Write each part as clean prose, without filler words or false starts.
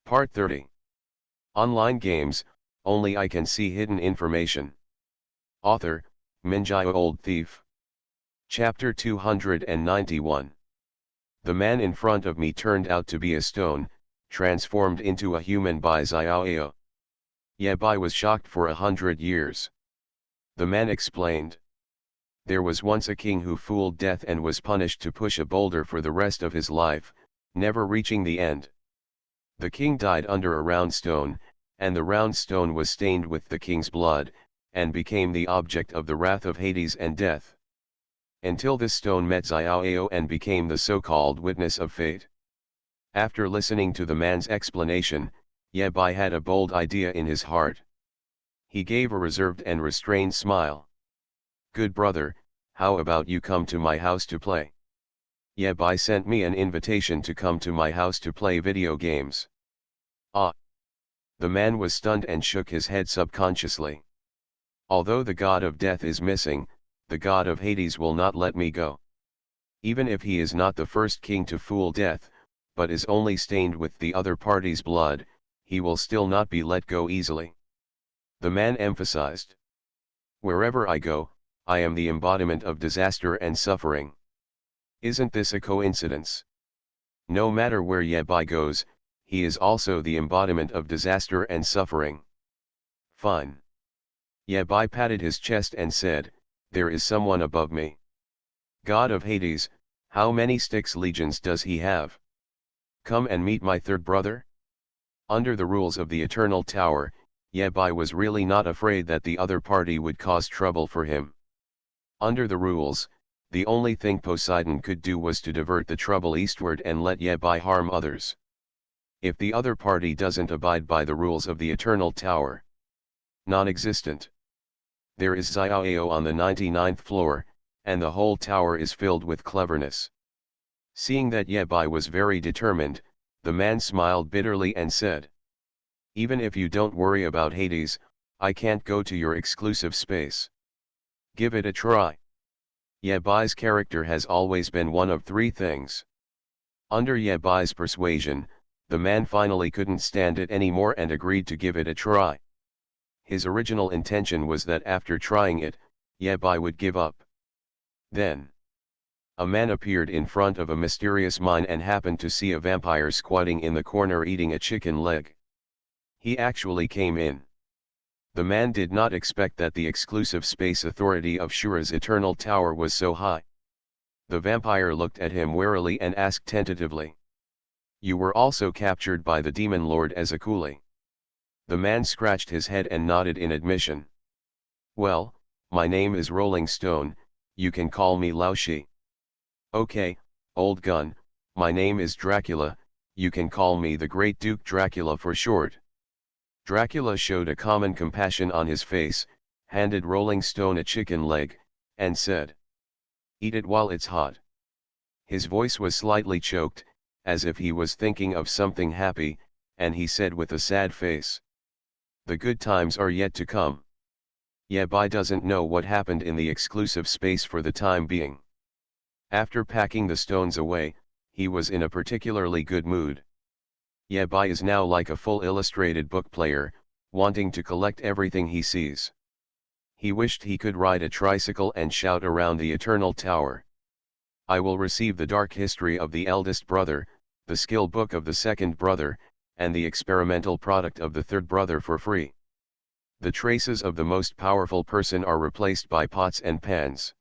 Part 30. Online games, only I can see hidden information. Author, Minjio Old Thief. Chapter 291. The man in front of me turned out to be a stone, transformed into a human by Xiaoao. Yabai was shocked for 100 years. The man explained. There was once a king who fooled death and was punished to push a boulder for the rest of his life, never reaching the end. The king died under a round stone, and the round stone was stained with the king's blood, and became the object of the wrath of Hades and death. Until this stone met Xiaoao and became the so-called witness of fate. After listening to the man's explanation, Yabai had a bold idea in his heart. He gave a reserved and restrained smile. "Good brother, how about you come to my house to play? Yabai sent me an invitation to come to my house to play video games." Ah! The man was stunned and shook his head subconsciously. Although the god of death is missing, the god of Hades will not let me go. Even if he is not the first king to fool death, but is only stained with the other party's blood, he will still not be let go easily. The man emphasized. Wherever I go, I am the embodiment of disaster and suffering. Isn't this a coincidence? No matter where Yabai goes, he is also the embodiment of disaster and suffering. Fine. Yabai patted his chest and said, "There is someone above me. God of Hades, how many Styx legions does he have? Come and meet my third brother?" Under the rules of the Eternal Tower, Yabai was really not afraid that the other party would cause trouble for him. Under the rules, the only thing Poseidon could do was to divert the trouble eastward and let Yabai harm others. If the other party doesn't abide by the rules of the Eternal Tower, non-existent. There is Xiaoao on the 99th floor, and the whole tower is filled with cleverness. Seeing that Yabai was very determined, the man smiled bitterly and said, "Even if you don't worry about Hades, I can't go to your exclusive space. Give it a try." Yabai's character has always been one of three things. Under Yabai's persuasion, the man finally couldn't stand it anymore and agreed to give it a try. His original intention was that after trying it, Yabai would give up. Then, a man appeared in front of a mysterious mine and happened to see a vampire squatting in the corner eating a chicken leg. He actually came in. The man did not expect that the exclusive space authority of Shura's Eternal Tower was so high. The vampire looked at him warily and asked tentatively, "You were also captured by the demon lord as a coolie?" The man scratched his head and nodded in admission. "Well, my name is Rolling Stone, you can call me Laoshi." "Okay, old gun, my name is Dracula, you can call me the Great Duke Dracula for short." Dracula showed a common compassion on his face, handed Rolling Stone a chicken leg, and said, "Eat it while it's hot." His voice was slightly choked, as if he was thinking of something happy, and he said with a sad face, "The good times are yet to come." Yabai doesn't know what happened in the exclusive space for the time being. After packing the stones away, he was in a particularly good mood. Yabai is now like a full illustrated book player, wanting to collect everything he sees. He wished he could ride a tricycle and shout around the Eternal Tower. "I will receive the dark history of the eldest brother, the skill book of the second brother, and the experimental product of the third brother for free. The traces of the most powerful person are replaced by pots and pans.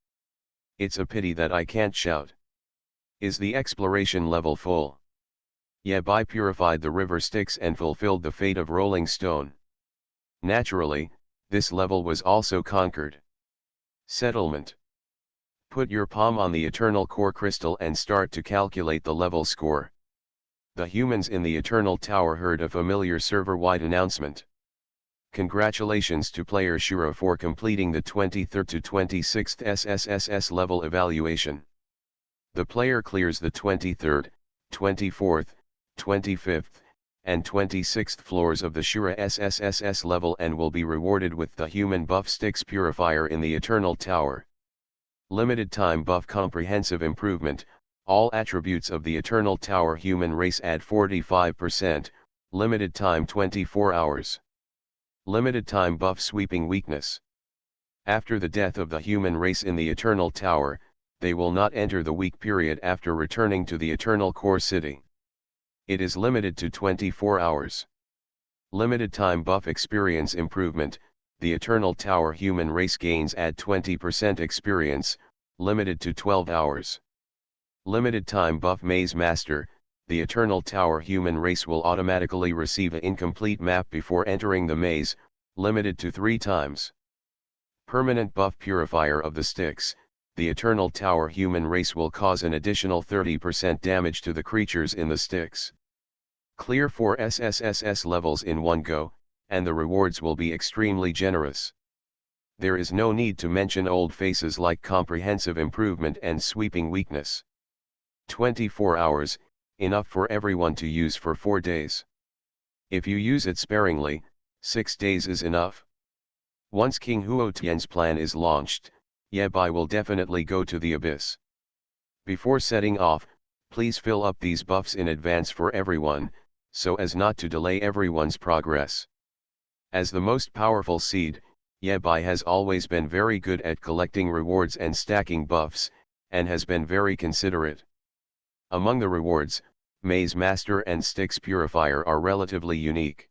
It's a pity that I can't shout. Is the exploration level full?" Yabai purified the river Styx and fulfilled the fate of Rolling Stone. Naturally, this level was also conquered. Settlement. Put your palm on the Eternal Core Crystal and start to calculate the level score. The humans in the Eternal Tower heard a familiar server-wide announcement. Congratulations to player Shura for completing the 23rd to 26th SSSS level evaluation. The player clears the 23rd, 24th, 25th, and 26th floors of the Shura SSSS level and will be rewarded with the human buff Styx Purifier in the Eternal Tower. Limited time buff comprehensive improvement, all attributes of the Eternal Tower human race add 45%, Limited time 24 hours. Limited time buff sweeping weakness. After the death of the human race in the Eternal Tower, they will not enter the weak period after returning to the Eternal Core City. It is limited to 24 hours. Limited time buff experience improvement. The Eternal Tower human race gains add 20% experience, limited to 12 hours. Limited time buff Maze Master. The Eternal Tower human race will automatically receive an incomplete map before entering the maze, limited to 3 times. Permanent buff Purifier of the Sticks. The Eternal Tower human race will cause an additional 30% damage to the creatures in the sticks. Clear 4 SSSS levels in one go, and the rewards will be extremely generous. There is no need to mention old faces like comprehensive improvement and sweeping weakness. 24 hours, enough for everyone to use for 4 days. If you use it sparingly, 6 days is enough. Once King Huotian's plan is launched, Yebai will definitely go to the abyss. Before setting off, please fill up these buffs in advance for everyone, so as not to delay everyone's progress. As the most powerful seed, Yebai has always been very good at collecting rewards and stacking buffs, and has been very considerate. Among the rewards, Maze Master and Sticks Purifier are relatively unique.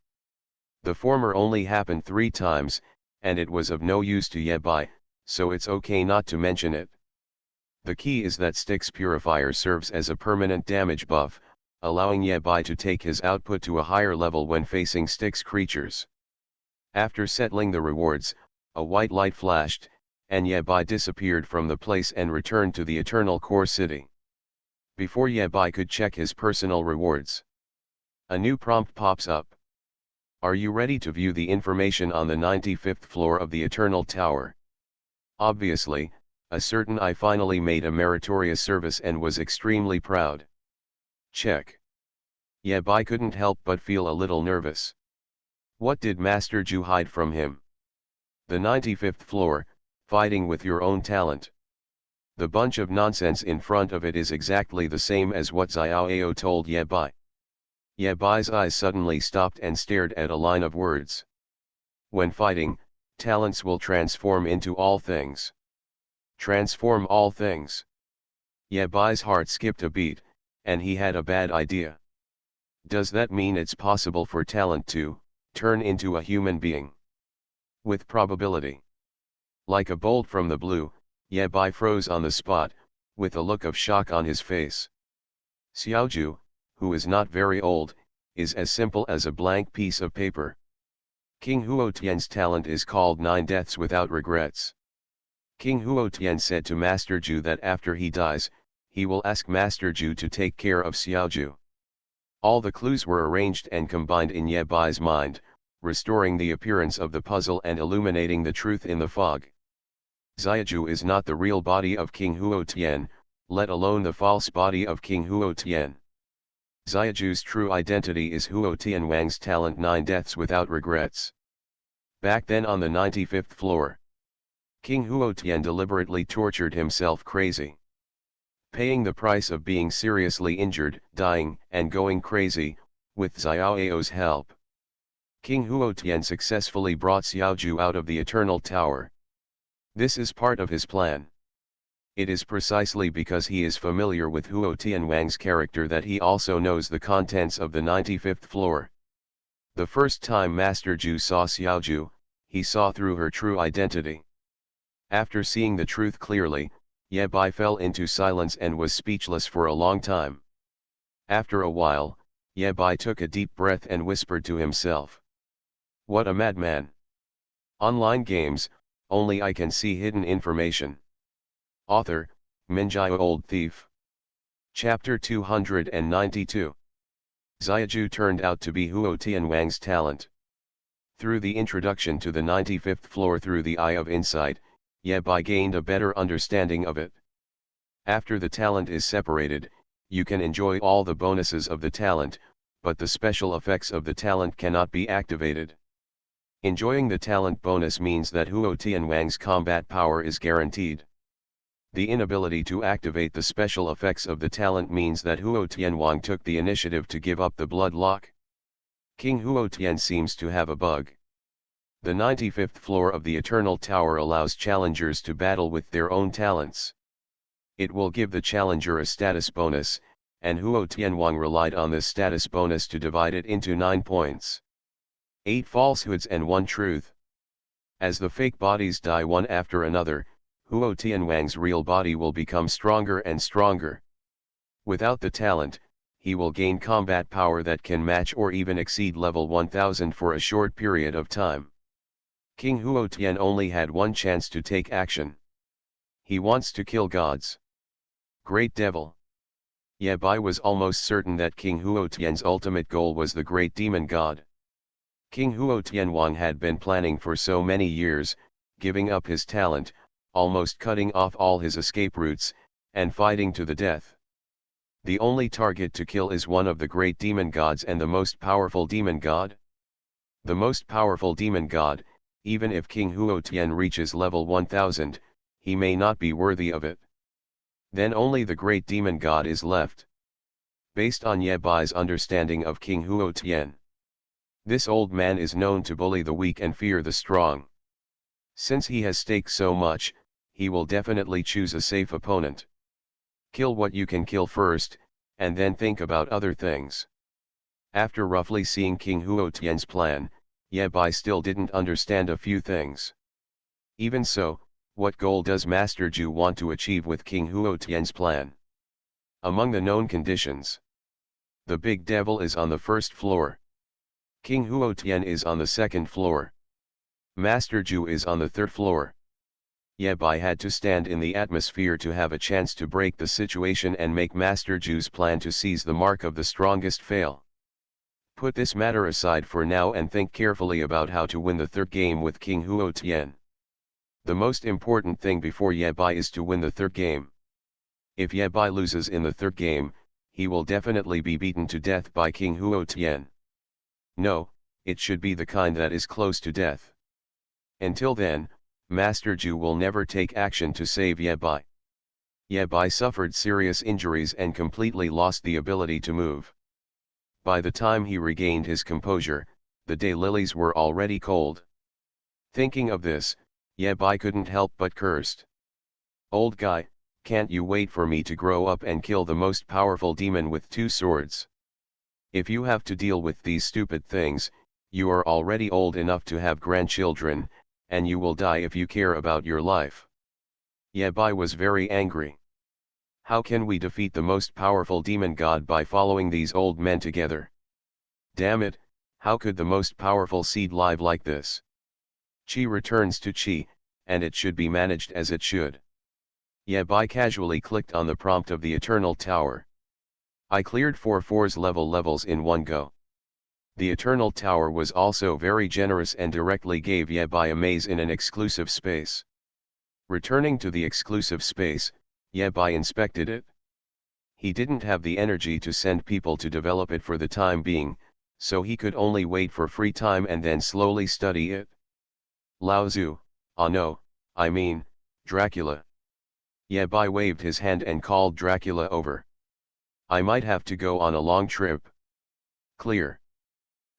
The former only happened 3 times, and it was of no use to Yebai, so it's okay not to mention it. The key is that Sticks Purifier serves as a permanent damage buff, allowing Yebai to take his output to a higher level when facing Sticks creatures. After settling the rewards, a white light flashed, and Yebai disappeared from the place and returned to the Eternal Core City. Before Yebai could check his personal rewards, a new prompt pops up. Are you ready to view the information on the 95th floor of the Eternal Tower? Obviously, a certain I finally made a meritorious service and was extremely proud. Check. Yebai couldn't help but feel a little nervous. What did Master Ju hide from him? The 95th floor, fighting with your own talent. The bunch of nonsense in front of it is exactly the same as what Xiaoao told Yebai. Yebai's eyes suddenly stopped and stared at a line of words. When fighting, talents will transform into all things. Transform all things. Yebai's heart skipped a beat, and he had a bad idea. Does that mean it's possible for talent to turn into a human being? With probability. Like a bolt from the blue, Yebai froze on the spot, with a look of shock on his face. Xiaoju, who is not very old, is as simple as a blank piece of paper. King Huotian's talent is called 9 Deaths Without Regrets. King Huotian said to Master Ju that after he dies, he will ask Master Ju to take care of Xiaoju. All the clues were arranged and combined in Yebai's mind, restoring the appearance of the puzzle and illuminating the truth in the fog. Xiaoju is not the real body of King Huotian, let alone the false body of King Huotian. Xiaoju's true identity is Huotian Wang's talent 9 Deaths Without Regrets. Back then on the 95th floor, King Huotian deliberately tortured himself crazy. Paying the price of being seriously injured, dying, and going crazy, with Xiaoao's help. King Huotian successfully brought Xiaoju out of the Eternal Tower. This is part of his plan. It is precisely because he is familiar with Huotian Wang's character that he also knows the contents of the 95th floor. The first time Master Ju saw Xiaoju, he saw through her true identity. After seeing the truth clearly, Yebai fell into silence and was speechless for a long time. After a while, Yebai took a deep breath and whispered to himself. What a madman! Online games, only I can see hidden information. Author, Minjio Old Thief. Chapter 292. Xiaoju turned out to be Huotian Wang's talent. Through the introduction to the 95th floor through the Eye of Insight, Yebai gained a better understanding of it. After the talent is separated, you can enjoy all the bonuses of the talent, but the special effects of the talent cannot be activated. Enjoying the talent bonus means that Huotian Wang's combat power is guaranteed. The inability to activate the special effects of the talent means that Huotian Wang took the initiative to give up the blood lock. King Huotian seems to have a bug. The 95th floor of the Eternal Tower allows challengers to battle with their own talents. It will give the challenger a status bonus, and Huo Tianwang relied on this status bonus to divide it into 9 points. 8 falsehoods and 1 truth. As the fake bodies die one after another, Huo Tianwang's real body will become stronger and stronger. Without the talent, he will gain combat power that can match or even exceed level 1000 for a short period of time. King Huo Tian only had one chance to take action. He wants to kill gods. Great Devil. Ye Bai was almost certain that King Huo Tian's ultimate goal was the great demon god. King Huo Tianwang had been planning for so many years, giving up his talent, almost cutting off all his escape routes, and fighting to the death. The only target to kill is one of the great demon gods and the most powerful demon god. The most powerful demon god, even if King Huo Tian reaches level 1000, he may not be worthy of it. Then only the great demon god is left. Based on Ye Bai's understanding of King Huo Tian, this old man is known to bully the weak and fear the strong. Since he has staked so much, he will definitely choose a safe opponent. Kill what you can kill first, and then think about other things. After roughly seeing King Huo Tian's plan, Ye Bai still didn't understand a few things. Even so, what goal does Master Zhu want to achieve with King Huo Tian's plan? Among the known conditions, the big devil is on the first floor. King Huo Tian is on the second floor. Master Zhu is on the third floor. Ye Bai had to stand in the atmosphere to have a chance to break the situation and make Master Zhu's plan to seize the mark of the strongest fail. Put this matter aside for now and think carefully about how to win the third game with King Huo Tian. The most important thing before Ye Bai is to win the third game. If Ye Bai loses in the third game, he will definitely be beaten to death by King Huo Tian. No, it should be the kind that is close to death. Until then, Master Zhu will never take action to save Ye Bai. Ye Bai suffered serious injuries and completely lost the ability to move. By the time he regained his composure, the daylilies were already cold. Thinking of this, Ye Bai couldn't help but cursed. Old guy, can't you wait for me to grow up and kill the most powerful demon with 2 swords? If you have to deal with these stupid things, you are already old enough to have grandchildren, and you will die if you care about your life. Ye Bai was very angry. How can we defeat the most powerful demon god by following these old men together? Damn it, how could the most powerful seed live like this? Qi returns to Qi, and it should be managed as it should. Ye Bai casually clicked on the prompt of the Eternal Tower. I cleared 4 fours levels in one go. The Eternal Tower was also very generous and directly gave Ye Bai a maze in an exclusive space. Returning to the exclusive space, Ye Bai inspected it. He didn't have the energy to send people to develop it for the time being, so he could only wait for free time and then slowly study it. Lao Tzu, no, I mean, Dracula. Ye Bai waved his hand and called Dracula over. I might have to go on a long trip. Clear.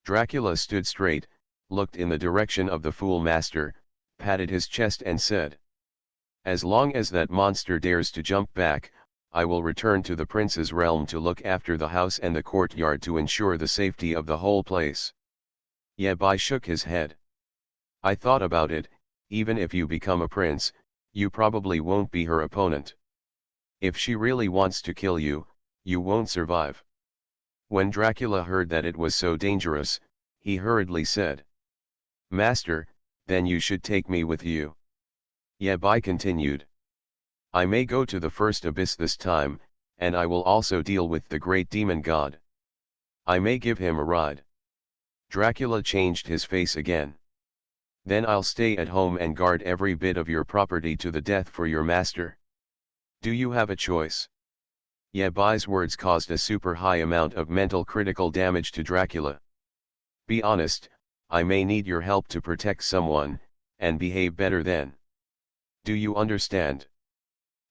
Dracula stood straight, looked in the direction of the Fool Master, patted his chest and said, as long as that monster dares to jump back, I will return to the prince's realm to look after the house and the courtyard to ensure the safety of the whole place. Ye Bai shook his head. I thought about it, even if you become a prince, you probably won't be her opponent. If she really wants to kill you, you won't survive. When Dracula heard that it was so dangerous, he hurriedly said, Master, then you should take me with you. Ye Bai continued. I may go to the first abyss this time, and I will also deal with the great demon god. I may give him a ride. Dracula changed his face again. Then I'll stay at home and guard every bit of your property to the death for your master. Do you have a choice? Ye Bai's words caused a super high amount of mental critical damage to Dracula. Be honest, I may need your help to protect someone, and behave better then. Do you understand?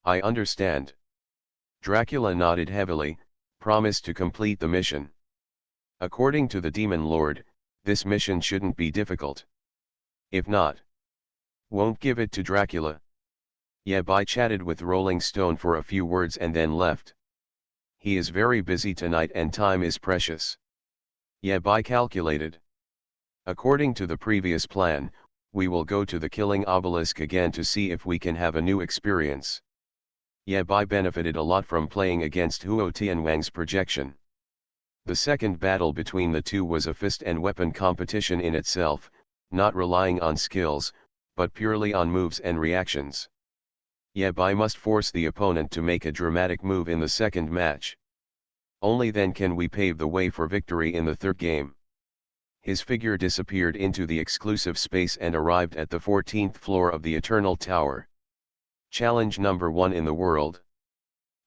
I understand. Dracula nodded heavily, promised to complete the mission. According to the Demon Lord, this mission shouldn't be difficult. If not, won't give it to Dracula. Yabai chatted with Rolling Stone for a few words and then left. He is very busy tonight and time is precious. Yabai calculated. According to the previous plan, we will go to the killing obelisk again to see if we can have a new experience. Yabai benefited a lot from playing against Huo Tianwang's projection. The second battle between the two was a fist and weapon competition in itself, not relying on skills, but purely on moves and reactions. Yabai must force the opponent to make a dramatic move in the second match. Only then can we pave the way for victory in the third game. His figure disappeared into the exclusive space and arrived at the 14th floor of the Eternal Tower. Challenge number 1 in the world.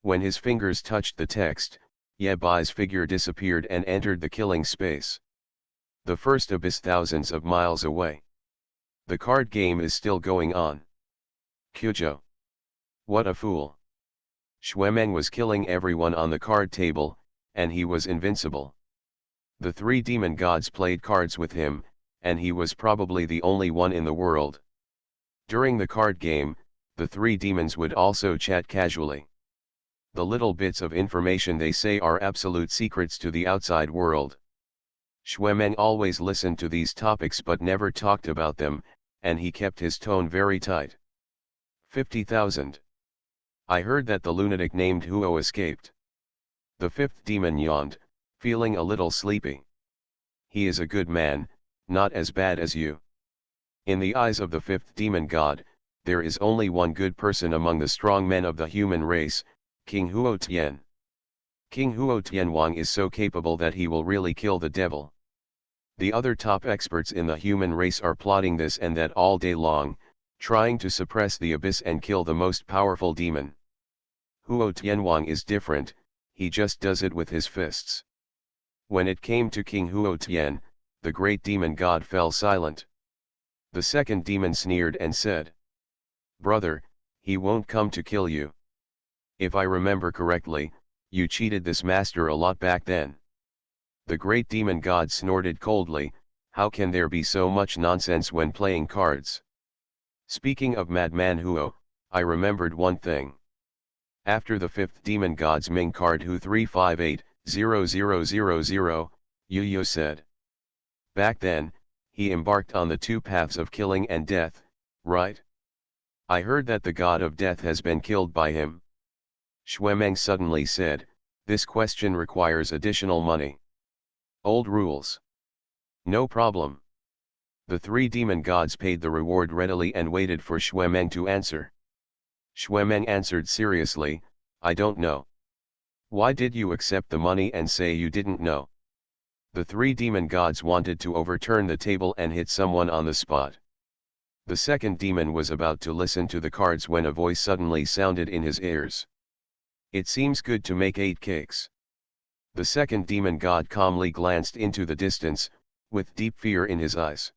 When his fingers touched the text, Yabai's figure disappeared and entered the killing space. The first abyss thousands of miles away. The card game is still going on. Kyujo. What a fool. Xuemeng was killing everyone on the card table, and he was invincible. The 3 demon gods played cards with him, and he was probably the only one in the world. During the card game, the 3 demons would also chat casually. The little bits of information they say are absolute secrets to the outside world. Xuemeng always listened to these topics but never talked about them, and he kept his tone very tight. 50,000. I heard that the lunatic named Huo escaped. The 5th demon yawned, feeling a little sleepy. He is a good man, not as bad as you. In the eyes of the 5th demon god, there is only one good person among the strong men of the human race, King Huo Tian. King Huo Tianwang is so capable that he will really kill the devil. The other top experts in the human race are plotting this and that all day long, trying to suppress the abyss and kill the most powerful demon. Huo Tianwang is different, he just does it with his fists. When it came to King Huo Tian, the great demon god fell silent. The second demon sneered and said, "Brother, he won't come to kill you. If I remember correctly, you cheated this master a lot back then." The great demon god snorted coldly, "How can there be so much nonsense when playing cards? Speaking of Madman Huo, I remembered one thing. After the 5th demon god's Ming card Hu 358-0000, Yu said. Back then, he embarked on the 2 paths of killing and death, right? I heard that the god of death has been killed by him." Xuemeng suddenly said, "This question requires additional money." Old rules. No problem. The 3 demon gods paid the reward readily and waited for Xuemeng to answer. Xuemeng answered seriously, "I don't know." "Why did you accept the money and say you didn't know?" The 3 demon gods wanted to overturn the table and hit someone on the spot. The second demon was about to listen to the cards when a voice suddenly sounded in his ears. "It seems good to make 8 cakes." The second demon god calmly glanced into the distance, with deep fear in his eyes.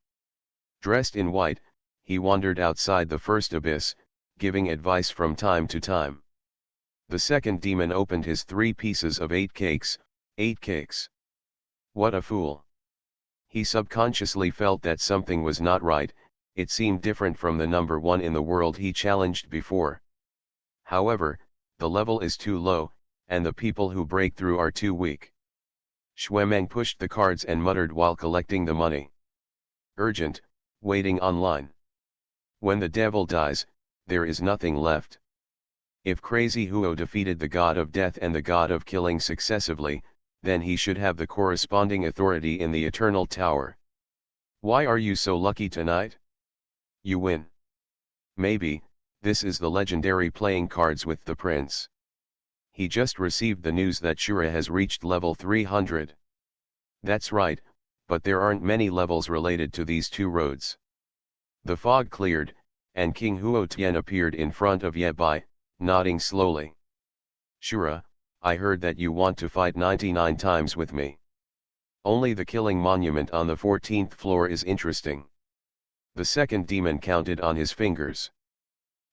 Dressed in white, he wandered outside the first abyss, giving advice from time to time. The second demon opened his 3 pieces of 8 cakes, 8 cakes. What a fool. He subconsciously felt that something was not right, it seemed different from the number 1 in the world he challenged before. However, the level is too low, and the people who break through are too weak. Xuemeng pushed the cards and muttered while collecting the money. Urgent, waiting online. When the devil dies, there is nothing left. If Crazy Huo defeated the god of death and the god of killing successively, then he should have the corresponding authority in the Eternal Tower. Why are you so lucky tonight? You win. Maybe, this is the legendary playing cards with the prince. He just received the news that Shura has reached level 300. That's right, but there aren't many levels related to these 2 roads. The fog cleared, and King Huo Tian appeared in front of Yabai, nodding slowly. Shura, I heard that you want to fight 99 times with me. Only the killing monument on the 14th floor is interesting. The second demon counted on his fingers.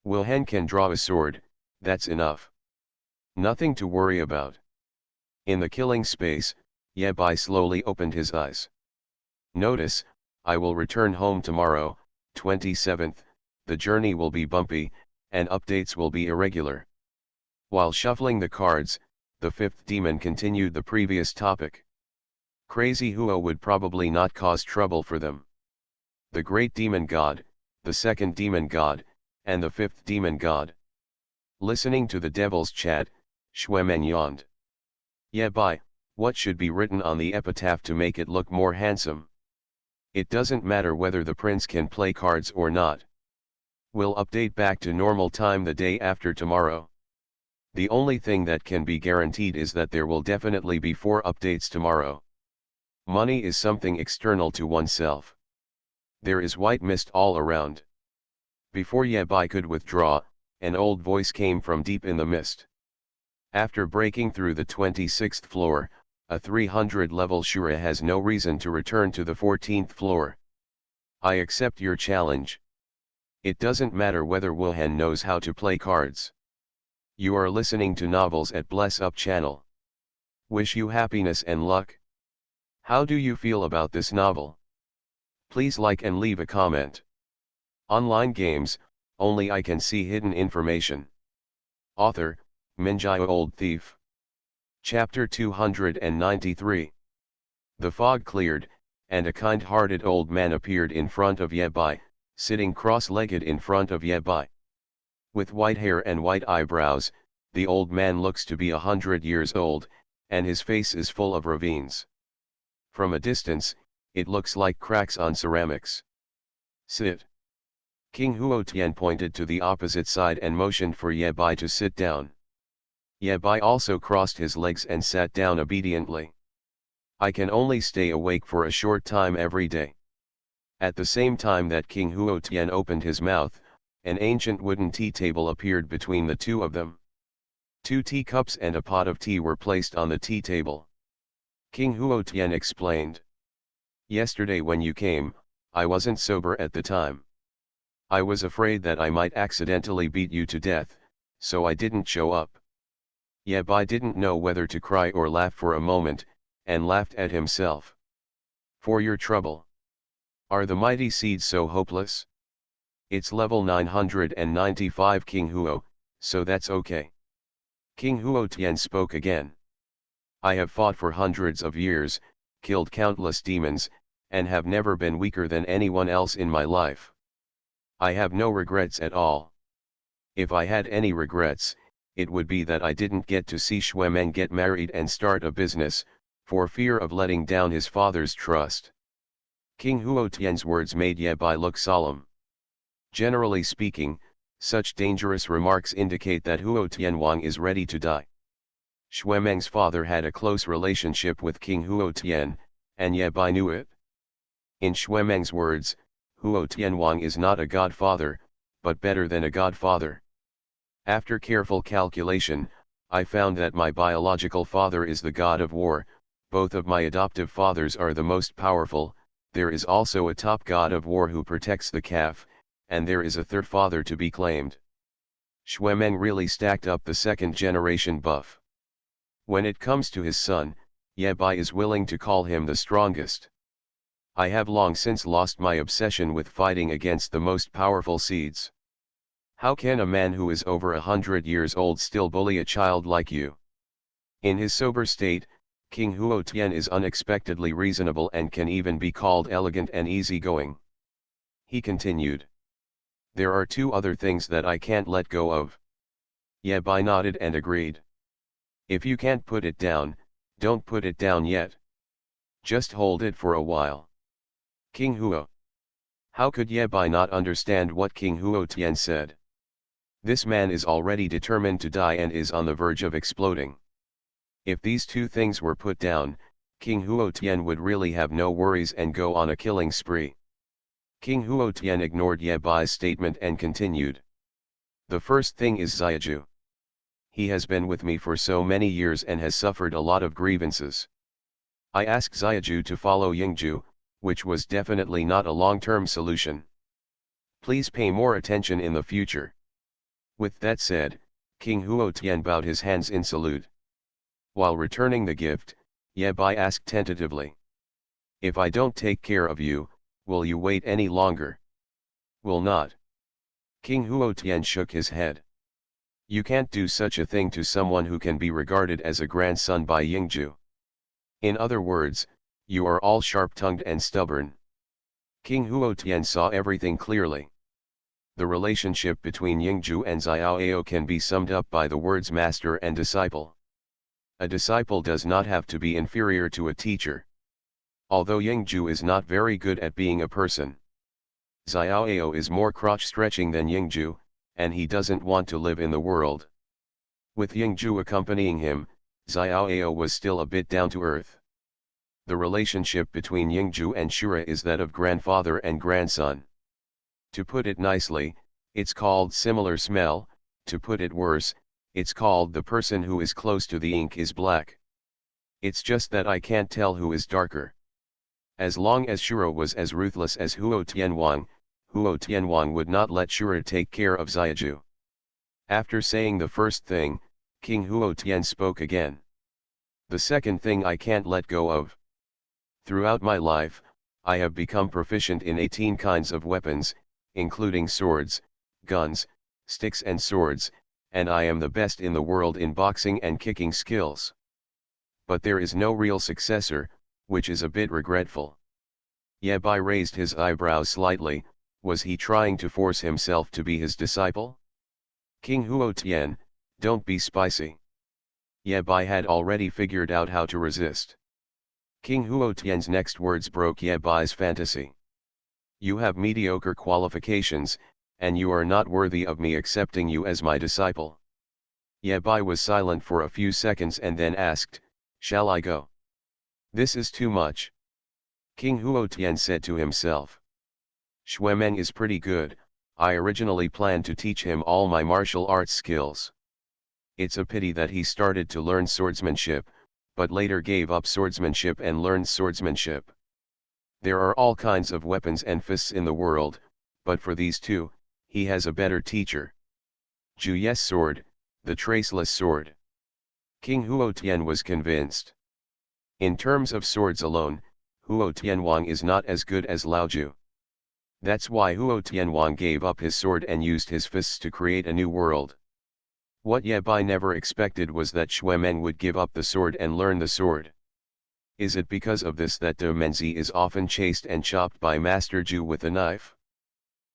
Wilhen can draw a sword, that's enough. Nothing to worry about. In the killing space, Ye Bai slowly opened his eyes. Notice, I will return home tomorrow, 27th, the journey will be bumpy, and updates will be irregular. While shuffling the cards, the fifth demon continued the previous topic. Crazy Huo would probably not cause trouble for them. The great demon god, the second demon god, and the fifth demon god. Listening to the devil's chat, Xuemeng yawned. Ye Bai, what should be written on the epitaph to make it look more handsome? It doesn't matter whether the prince can play cards or not. We'll update back to normal time the day after tomorrow. The only thing that can be guaranteed is that there will definitely be 4 updates tomorrow. Money is something external to oneself. There is white mist all around. Before Ye Bai could withdraw, an old voice came from deep in the mist. After breaking through the 26th floor, a 300-level Shura has no reason to return to the 14th floor. I accept your challenge. It doesn't matter whether Wuhan knows how to play cards. You are listening to Novels at Bless Up channel. Wish you happiness and luck. How do you feel about this novel? Please like and leave a comment. Online games, only I can see hidden information. Author, Minjai Old Thief. Chapter 293. The fog cleared, and a kind-hearted old man appeared in front of Ye Bai, sitting cross-legged in front of Ye Bai. With white hair and white eyebrows, the old man looks to be 100 years old, and his face is full of ravines. From a distance, it looks like cracks on ceramics. Sit. King Huotian pointed to the opposite side and motioned for Ye Bai to sit down. Ye Bai also crossed his legs and sat down obediently. I can only stay awake for a short time every day. At the same time that King Huotian opened his mouth, an ancient wooden tea table appeared between the two of them. 2 teacups and a pot of tea were placed on the tea table. King Huotian explained. Yesterday when you came, I wasn't sober at the time. I was afraid that I might accidentally beat you to death, so I didn't show up. Ye Bai didn't know whether to cry or laugh for a moment, and laughed at himself. For your trouble. Are the mighty seeds so hopeless? It's level 995 King Huo, so that's okay. King Huotian spoke again. I have fought for hundreds of years, killed countless demons, and have never been weaker than anyone else in my life. I have no regrets at all. If I had any regrets, it would be that I didn't get to see Xuemeng get married and start a business, for fear of letting down his father's trust. King Huotian's words made Ye Bai look solemn. Generally speaking, such dangerous remarks indicate that Huotian Wang is ready to die. Xuemeng's father had a close relationship with King Huotian, and Ye Bai knew it. In Xuemeng's words, Huotian Wang is not a godfather, but better than a godfather. After careful calculation, I found that my biological father is the god of war, both of my adoptive fathers are the most powerful, there is also a top god of war who protects the calf, and there is a third father to be claimed. Xuemeng really stacked up the second generation buff. When it comes to his son, Ye Bai is willing to call him the strongest. I have long since lost my obsession with fighting against the most powerful seeds. How can a man who is over 100 years old still bully a child like you? In his sober state, King Huotian is unexpectedly reasonable and can even be called elegant and easygoing. He continued. There are 2 other things that I can't let go of. Ye Bai nodded and agreed. If you can't put it down, don't put it down yet. Just hold it for a while. King Huo. How could Ye Bai not understand what King Huotian said? This man is already determined to die and is on the verge of exploding. If these 2 things were put down, King Huotian would really have no worries and go on a killing spree. King Huotian ignored Ye Bai's statement and continued. The first thing is Xiaju. He has been with me for so many years and has suffered a lot of grievances. I asked Xiaju to follow Yingju, which was definitely not a long-term solution. Please pay more attention in the future. With that said, King Huotian bowed his hands in salute. While returning the gift, Ye Bai asked tentatively. If I don't take care of you, will you wait any longer? Will not. King Huotian shook his head. You can't do such a thing to someone who can be regarded as a grandson by Yingju. In other words, you are all sharp-tongued and stubborn. King Huotian saw everything clearly. The relationship between Yingju and Xiaoao can be summed up by the words master and disciple. A disciple does not have to be inferior to a teacher. Although Yingju is not very good at being a person, Xiaoao is more crotch-stretching than Yingju, and he doesn't want to live in the world. With Yingju accompanying him, Xiaoao was still a bit down to earth. The relationship between Yingju and Shura is that of grandfather and grandson. To put it nicely, it's called similar smell. To put it worse, it's called the person who is close to the ink is black. It's just that I can't tell who is darker. As long as Shura was as ruthless as Huo Tianwang would not let Shura take care of Xiaju. After saying the first thing, King Huo Tian spoke again. The second thing I can't let go of. Throughout my life, I have become proficient in 18 kinds of weapons, including swords, guns, sticks and swords, and I am the best in the world in boxing and kicking skills. But there is no real successor, which is a bit regretful. Ye Bai raised his eyebrows slightly. Was he trying to force himself to be his disciple? King Huo Tian, don't be spicy. Ye Bai had already figured out how to resist. King Huo Tian's next words broke Ye Bai's fantasy. You have mediocre qualifications, and you are not worthy of me accepting you as my disciple. Ye Bai was silent for a few seconds and then asked, shall I go? This is too much. King Huo Tian said to himself. Xuemeng is pretty good. I originally planned to teach him all my martial arts skills. It's a pity that he started to learn swordsmanship, but later gave up swordsmanship and learned swordsmanship. There are all kinds of weapons and fists in the world, but for these two, he has a better teacher. Juye's sword, the traceless sword. King Huo Tian was convinced. In terms of swords alone, Huo Tianwang is not as good as Laoju. That's why Huo Tianwang gave up his sword and used his fists to create a new world. What Ye Bai never expected was that Xuemeng would give up the sword and learn the sword. Is it because of this that De Menzi is often chased and chopped by Master Ju with a knife?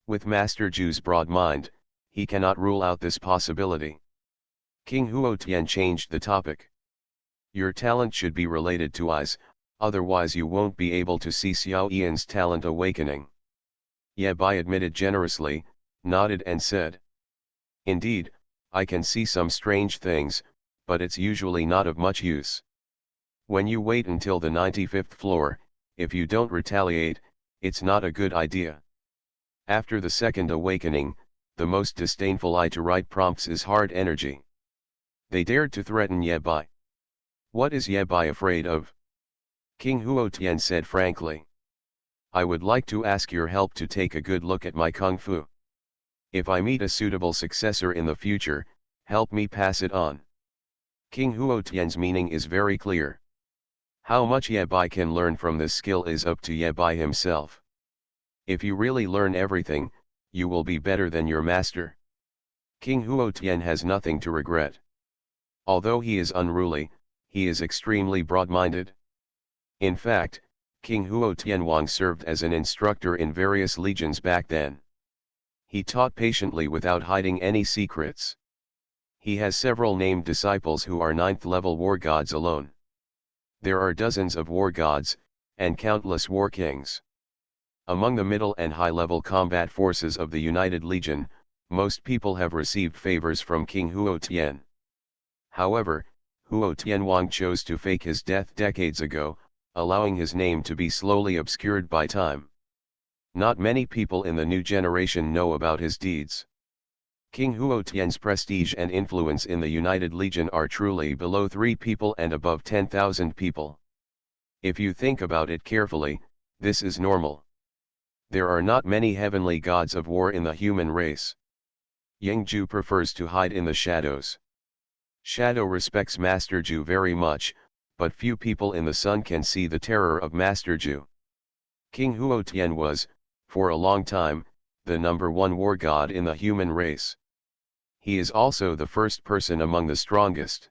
With Master Ju's broad mind, he cannot rule out this possibility. King Huo Tian changed the topic. Your talent should be related to eyes, otherwise you won't be able to see Xiao Yan's talent awakening. Ye Bai admitted generously, nodded and said. Indeed, I can see some strange things, but it's usually not of much use. When you wait until the 95th floor, if you don't retaliate, it's not a good idea. After the second awakening, the most disdainful eye to write prompts is hard energy. They dared to threaten Ye Bai. What is Ye Bai afraid of? King Huo Tian said frankly. I would like to ask your help to take a good look at my kung fu. If I meet a suitable successor in the future, help me pass it on. King Huo Tian's meaning is very clear. How much Ye Bai can learn from this skill is up to Ye Bai himself. If you really learn everything, you will be better than your master. King Huo Tian has nothing to regret. Although he is unruly, he is extremely broad-minded. In fact, King Huo Tianwang served as an instructor in various legions back then. He taught patiently without hiding any secrets. He has several named disciples who are 9th-level war gods alone. There are dozens of war gods, and countless war kings. Among the middle and high-level combat forces of the United Legion, most people have received favors from King Huo Tian. However, Huo Tianwang chose to fake his death decades ago, allowing his name to be slowly obscured by time. Not many people in the new generation know about his deeds. King Huo Tian's prestige and influence in the United Legion are truly below 3 people and above 10,000 people. If you think about it carefully, this is normal. There are not many heavenly gods of war in the human race. Yingju prefers to hide in the shadows. Shadow respects Master Ju very much, but few people in the sun can see the terror of Master Zhu. King Huotian was, for a long time, the #1 war god in the human race. He is also the first person among the strongest.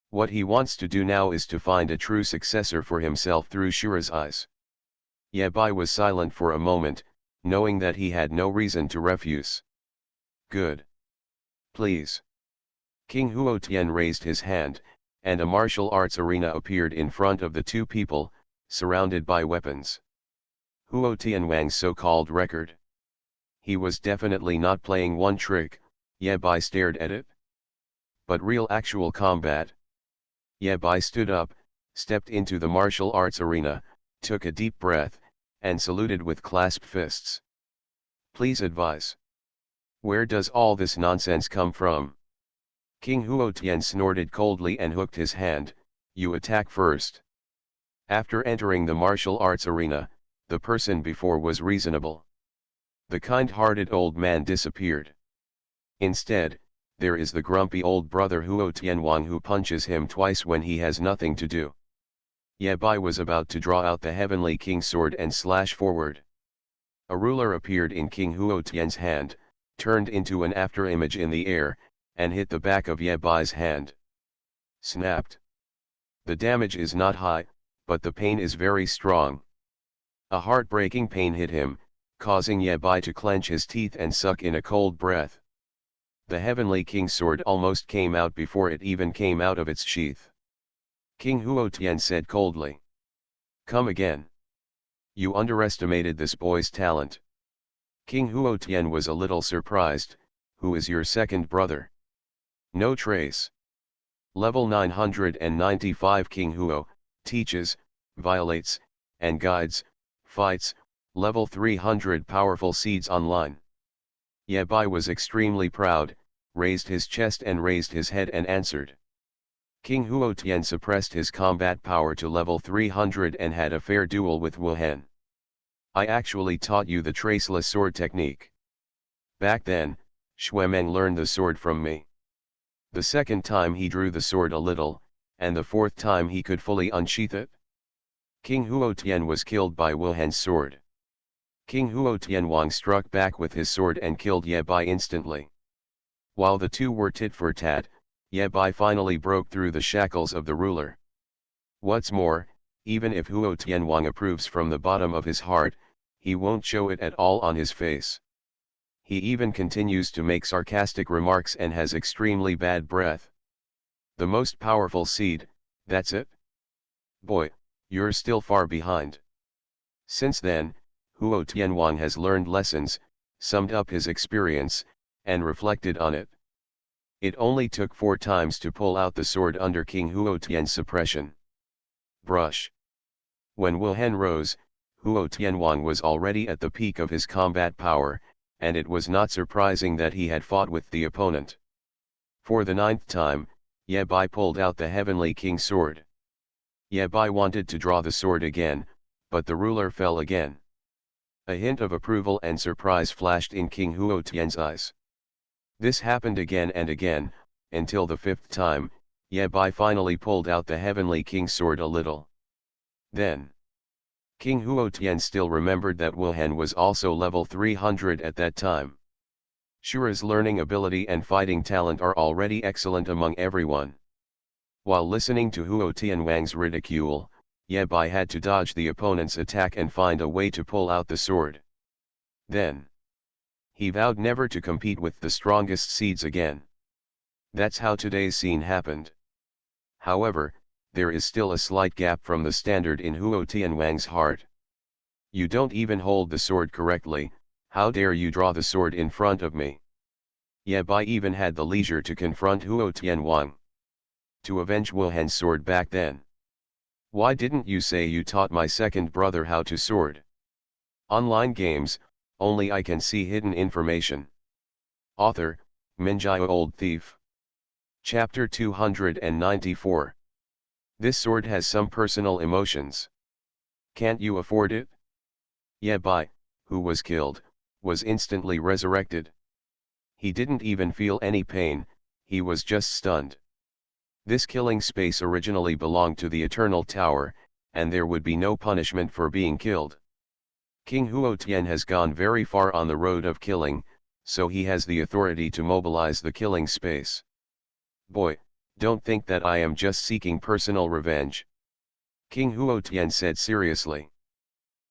What he wants to do now is to find a true successor for himself through Shura's eyes. Ye Bai was silent for a moment, knowing that he had no reason to refuse. Good. Please. King Huotian raised his hand, and a martial arts arena appeared in front of the two people, surrounded by weapons. Huotian Wang's so-called record. He was definitely not playing one trick. Ye Bai stared at it. But real actual combat. Ye Bai stood up, stepped into the martial arts arena, took a deep breath, and saluted with clasped fists. Please advise. Where does all this nonsense come from? King Huotian snorted coldly and hooked his hand. You attack first. After entering the martial arts arena, the person before was reasonable. The kind-hearted old man disappeared. Instead, there is the grumpy old brother Huotian Wang who punches him twice when he has nothing to do. Ye Bai was about to draw out the Heavenly King's sword and slash forward. A ruler appeared in King Huotian's hand, turned into an afterimage in the air, and hit the back of Ye Bai's hand. Snapped. The damage is not high, but the pain is very strong. A heartbreaking pain hit him, causing Ye Bai to clench his teeth and suck in a cold breath. The Heavenly King's sword almost came out before it even came out of its sheath. King Huotian said coldly. Come again. You underestimated this boy's talent. King Huotian was a little surprised. Who is your second brother? No trace. Level 995 King Huo, teaches, violates, and guides, fights, level 300 powerful seeds online. Ye Bai was extremely proud, raised his chest and raised his head and answered. King Huotian suppressed his combat power to level 300 and had a fair duel with Wuhan. I actually taught you the traceless sword technique. Back then, Xuemeng learned the sword from me. The second time he drew the sword a little, and the fourth time he could fully unsheath it. King Huotian was killed by Wuhan's sword. King Huotian Wang struck back with his sword and killed Ye Bai instantly. While the two were tit for tat, Ye Bai finally broke through the shackles of the ruler. What's more, even if Huotian Wang approves from the bottom of his heart, he won't show it at all on his face. He even continues to make sarcastic remarks and has extremely bad breath. The most powerful seed, that's it? Boy, you're still far behind. Since then, Huotian Wang has learned lessons, summed up his experience, and reflected on it. It only took 4 times to pull out the sword under King Huotian's suppression. Brush. When Wuhan rose, Huotian Wang was already at the peak of his combat power, and it was not surprising that he had fought with the opponent. For the 9th time, Ye Bai pulled out the Heavenly King's sword. Ye Bai wanted to draw the sword again, but the ruler fell again. A hint of approval and surprise flashed in King Huotian's eyes. This happened again and again, until the 5th time, Ye Bai finally pulled out the Heavenly King's sword a little. Then, King Huotian still remembered that Wuhan was also level 300 at that time. Shura's learning ability and fighting talent are already excellent among everyone. While listening to Huotian Wang's ridicule, Ye Bai had to dodge the opponent's attack and find a way to pull out the sword. Then, he vowed never to compete with the strongest seeds again. That's how today's scene happened. However, there is still a slight gap from the standard in Huotian Wang's heart. You don't even hold the sword correctly, how dare you draw the sword in front of me? Ye Bai even had the leisure to confront Huotian Wang. To avenge Wuhan's sword back then. Why didn't you say you taught my second brother how to sword? Online games, only I can see hidden information. Author, Minjio Old Thief. Chapter 294. This sword has some personal emotions. Can't you afford it? Ye Bai, who was killed, was instantly resurrected. He didn't even feel any pain, he was just stunned. This killing space originally belonged to the Eternal Tower, and there would be no punishment for being killed. King Huotian has gone very far on the road of killing, so he has the authority to mobilize the killing space. Boy, don't think that I am just seeking personal revenge. King Huotian said seriously.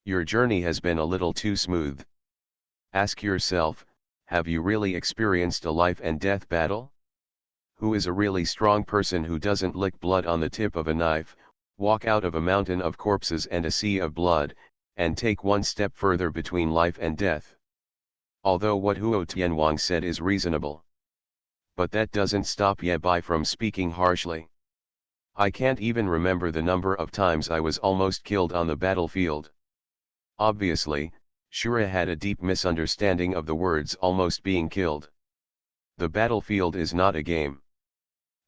Your journey has been a little too smooth. Ask yourself, have you really experienced a life and death battle? Who is a really strong person who doesn't lick blood on the tip of a knife, walk out of a mountain of corpses and a sea of blood, and take one step further between life and death? Although what Huo Tianwang said is reasonable. But that doesn't stop Ye Bai from speaking harshly. I can't even remember the number of times I was almost killed on the battlefield. Obviously, Shura had a deep misunderstanding of the words almost being killed. The battlefield is not a game.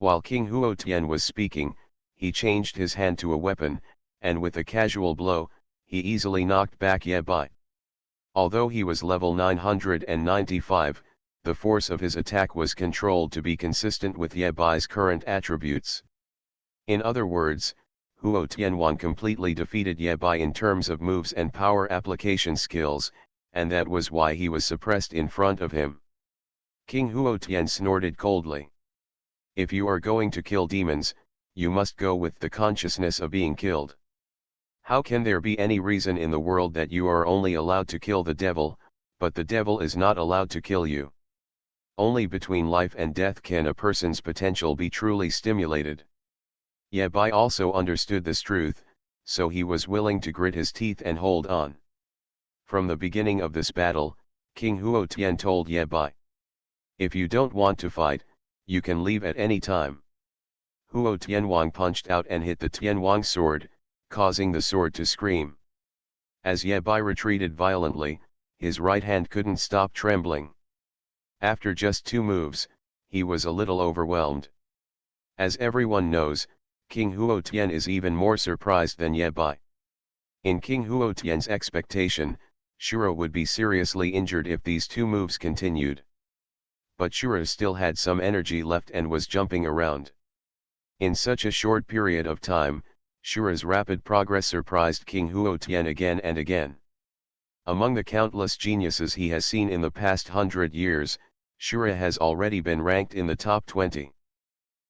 While King Huotian was speaking, he changed his hand to a weapon, and with a casual blow, he easily knocked back Ye Bai. Although he was level 995, the force of his attack was controlled to be consistent with Ye Bai's current attributes. In other words, Huo Tianwan completely defeated Ye Bai in terms of moves and power application skills, and that was why he was suppressed in front of him. King Huo Tian snorted coldly. If you are going to kill demons, you must go with the consciousness of being killed. How can there be any reason in the world that you are only allowed to kill the devil, but the devil is not allowed to kill you? Only between life and death can a person's potential be truly stimulated. Ye Bai also understood this truth, so he was willing to grit his teeth and hold on. From the beginning of this battle, King Huo Tian told Ye Bai, if you don't want to fight, you can leave at any time. Huo Tianwang punched out and hit the Tianwang sword, causing the sword to scream. As Ye Bai retreated violently, his right hand couldn't stop trembling. After just 2 moves, he was a little overwhelmed. As everyone knows, King Huo Tian is even more surprised than Ye Bai. In King Huo Tian's expectation, Shura would be seriously injured if these 2 moves continued. But Shura still had some energy left and was jumping around. In such a short period of time, Shura's rapid progress surprised King Huo Tian again and again. Among the countless geniuses he has seen in the past 100 years, Shura has already been ranked in the top 20.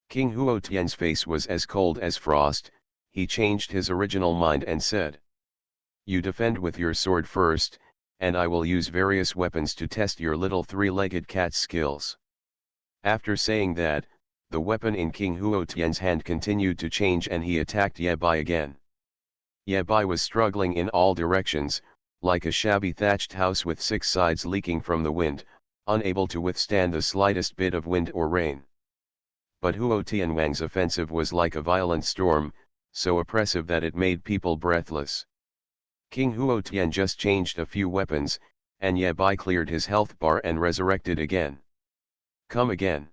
King Huo Tian's face was as cold as frost. He changed his original mind and said, you defend with your sword first, and I will use various weapons to test your little 3-legged cat skills. After saying that, the weapon in King Huo Tian's hand continued to change and he attacked Ye Bai again. Ye Bai was struggling in all directions, like a shabby thatched house with 6 sides leaking from the wind, unable to withstand the slightest bit of wind or rain. But Huo Tianwang's offensive was like a violent storm, so oppressive that it made people breathless. King Huo Tian just changed a few weapons, and Ye Bai cleared his health bar and resurrected again. Come again.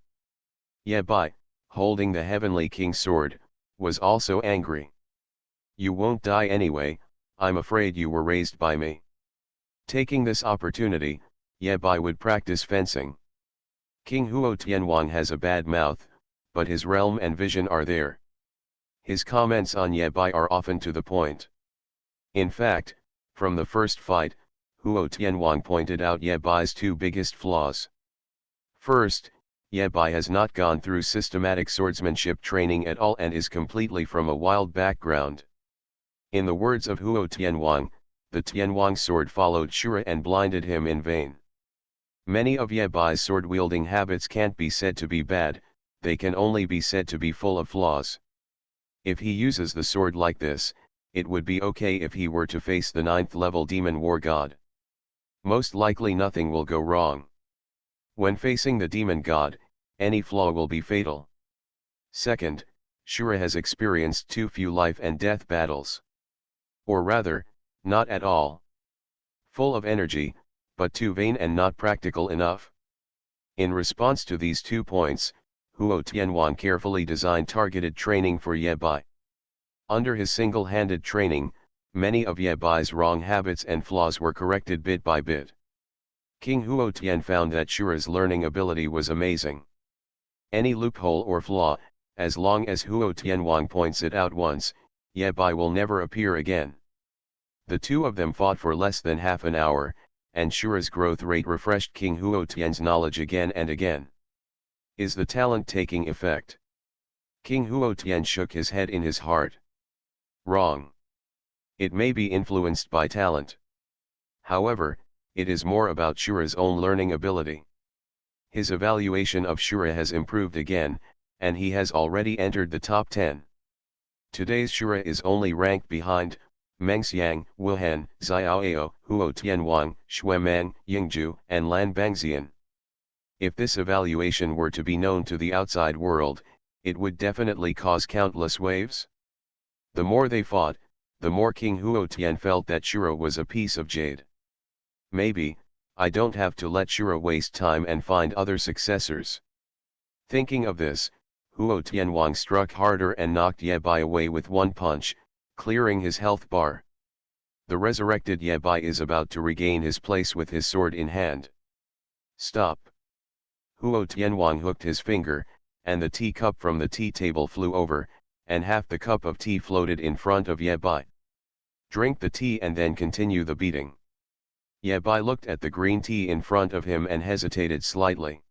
Ye Bai, holding the Heavenly King's sword, was also angry. You won't die anyway, I'm afraid you were raised by me. Taking this opportunity, Ye Bai would practice fencing. King Huo Tianwang has a bad mouth, but his realm and vision are there. His comments on Ye Bai are often to the point. In fact, from the first fight, Huo Tianwang pointed out Ye Bai's 2 biggest flaws. First, Ye Bai has not gone through systematic swordsmanship training at all and is completely from a wild background. In the words of Huo Tianwang, the Tianwang sword followed Shura and blinded him in vain. Many of Ye Bai's sword-wielding habits can't be said to be bad, they can only be said to be full of flaws. If he uses the sword like this, it would be okay if he were to face the 9th level demon war god. Most likely nothing will go wrong. When facing the demon god, any flaw will be fatal. Second, Shura has experienced too few life and death battles. Or rather, not at all. Full of energy, but too vain and not practical enough. In response to these 2 points, Huo Tianwan carefully designed targeted training for Ye Bai. Under his single-handed training, many of Ye Bai's wrong habits and flaws were corrected bit by bit. King Huo Tian found that Shura's learning ability was amazing. Any loophole or flaw, As long as Huo Tianwang points it out once, Ye Bai will never appear again. The two of them fought for less than half an hour, and Shura's growth rate refreshed King Huo Tian's knowledge again and again. Is the talent taking effect? King Huo Tian shook his head in his heart. Wrong. It may be influenced by talent. However, it is more about Shura's own learning ability. His evaluation of Shura has improved again, and he has already entered the top 10. Today's Shura is only ranked behind Meng Xiang, Wuhan, Xiaoao, Huo Tianwang, Xuemang, Yingzhu, and Lan Bangxian. If this evaluation were to be known to the outside world, it would definitely cause countless waves. The more they fought, the more King Huo Tian felt that Shura was a piece of jade. Maybe, I don't have to let Shura waste time and find other successors. Thinking of this, Huo Tianwang struck harder and knocked Ye Bai away with one punch, clearing his health bar. The resurrected Ye Bai is about to regain his place with his sword in hand. Stop! Huo Tianwang hooked his finger, and the teacup from the tea table flew over, and half the cup of tea floated in front of Ye Bai. Drink the tea and then continue the beating. Ye Bai looked at the green tea in front of him and hesitated slightly.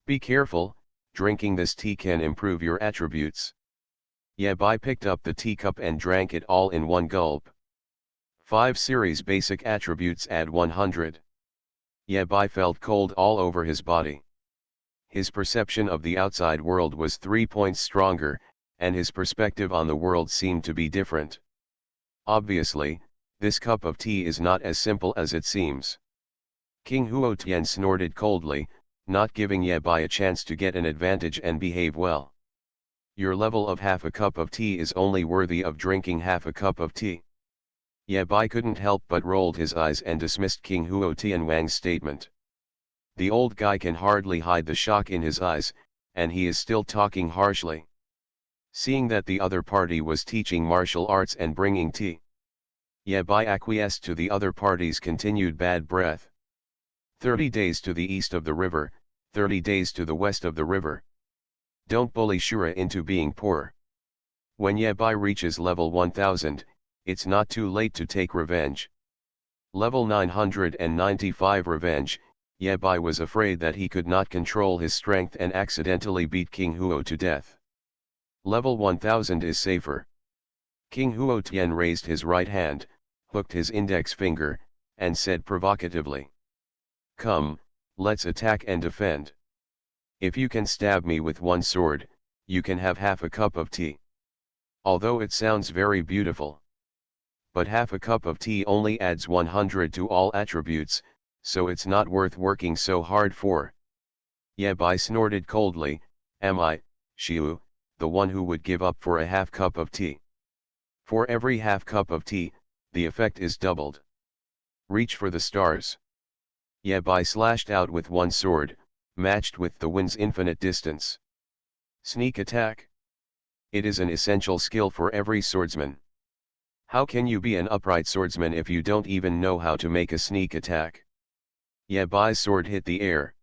Be careful, drinking this tea can improve your attributes. Ye Bai picked up the teacup and drank it all in one gulp. 5 series basic attributes add 100. Ye Bai felt cold all over his body. His perception of the outside world was 3 points stronger, and his perspective on the world seemed to be different. Obviously, this cup of tea is not as simple as it seems. King Huo Tian snorted coldly, not giving Ye Bai a chance to get an advantage and behave well. Your level of half a cup of tea is only worthy of drinking half a cup of tea. Ye Bai couldn't help but rolled his eyes and dismissed King Huo Tianwang's statement. The old guy can hardly hide the shock in his eyes, and he is still talking harshly. Seeing that the other party was teaching martial arts and bringing tea, Ye Bai acquiesced to the other party's continued bad breath. 30 days to the east of the river, 30 days to the west of the river. Don't bully Shura into being poor. When Ye Bai reaches level 1000, it's not too late to take revenge. Level 995 revenge. Ye Bai was afraid that he could not control his strength and accidentally beat King Huo to death. Level 1000 is safer. King Huo Tian raised his right hand, hooked his index finger, and said provocatively. Come, let's attack and defend. If you can stab me with one sword, you can have half a cup of tea. Although it sounds very beautiful. But half a cup of tea only adds 100 to all attributes, so it's not worth working so hard for. Ye Bai snorted coldly, am I, Xiu, the one who would give up for a half cup of tea? For every half cup of tea, the effect is doubled. Reach for the stars. Ye Bai slashed out with one sword, matched with the wind's infinite distance. Sneak attack. It is an essential skill for every swordsman. How can you be an upright swordsman if you don't even know how to make a sneak attack? Ye Bai's sword hit the air.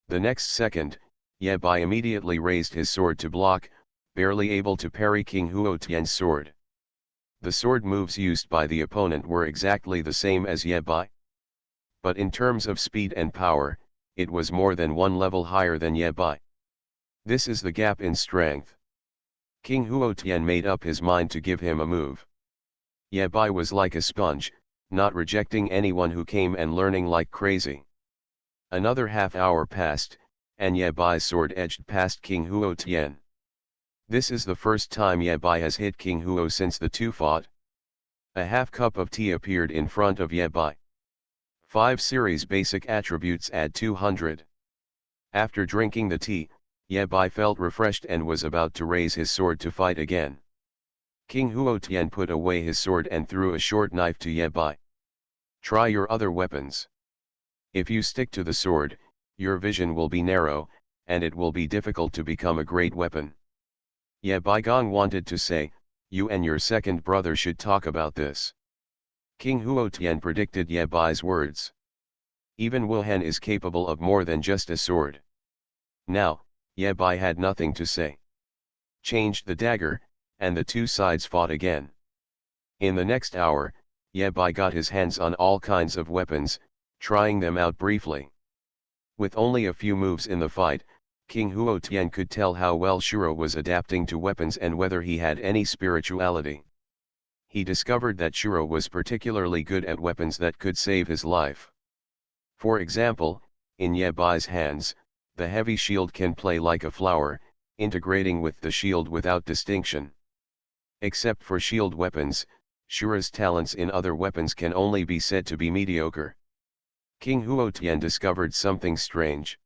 The next second, Ye Bai immediately raised his sword to block, barely able to parry King Huo Tian's sword. The sword moves used by the opponent were exactly the same as Ye Bai. But in terms of speed and power, it was more than one level higher than Ye Bai. This is the gap in strength. King Huo Tian made up his mind to give him a move. Ye Bai was like a sponge, not rejecting anyone who came and learning like crazy. Another half hour passed, and Ye Bai's sword edged past King Huo Tian. This is the first time Ye Bai has hit King Huo since the two fought. A half cup of tea appeared in front of Ye Bai. 5 series basic attributes add 200. After drinking the tea, Ye Bai felt refreshed and was about to raise his sword to fight again. King Huo Tian put away his sword and threw a short knife to Ye Bai. Try your other weapons. If you stick to the sword, your vision will be narrow, and it will be difficult to become a great weapon. Ye Bai Gong wanted to say, you and your second brother should talk about this. King Huo Tian predicted Ye Bai's words. Even Wuhan is capable of more than just a sword. Now, Ye Bai had nothing to say. changed the dagger, and the two sides fought again. In the next hour, Ye Bai got his hands on all kinds of weapons, trying them out briefly. With only a few moves in the fight, King Huotian could tell how well Shura was adapting to weapons and whether he had any spirituality. He discovered that Shura was particularly good at weapons that could save his life. For example, in Ye Bai's hands, the heavy shield can play like a flower, integrating with the shield without distinction. Except for shield weapons, Shura's talents in other weapons can only be said to be mediocre. King Huotian discovered something strange.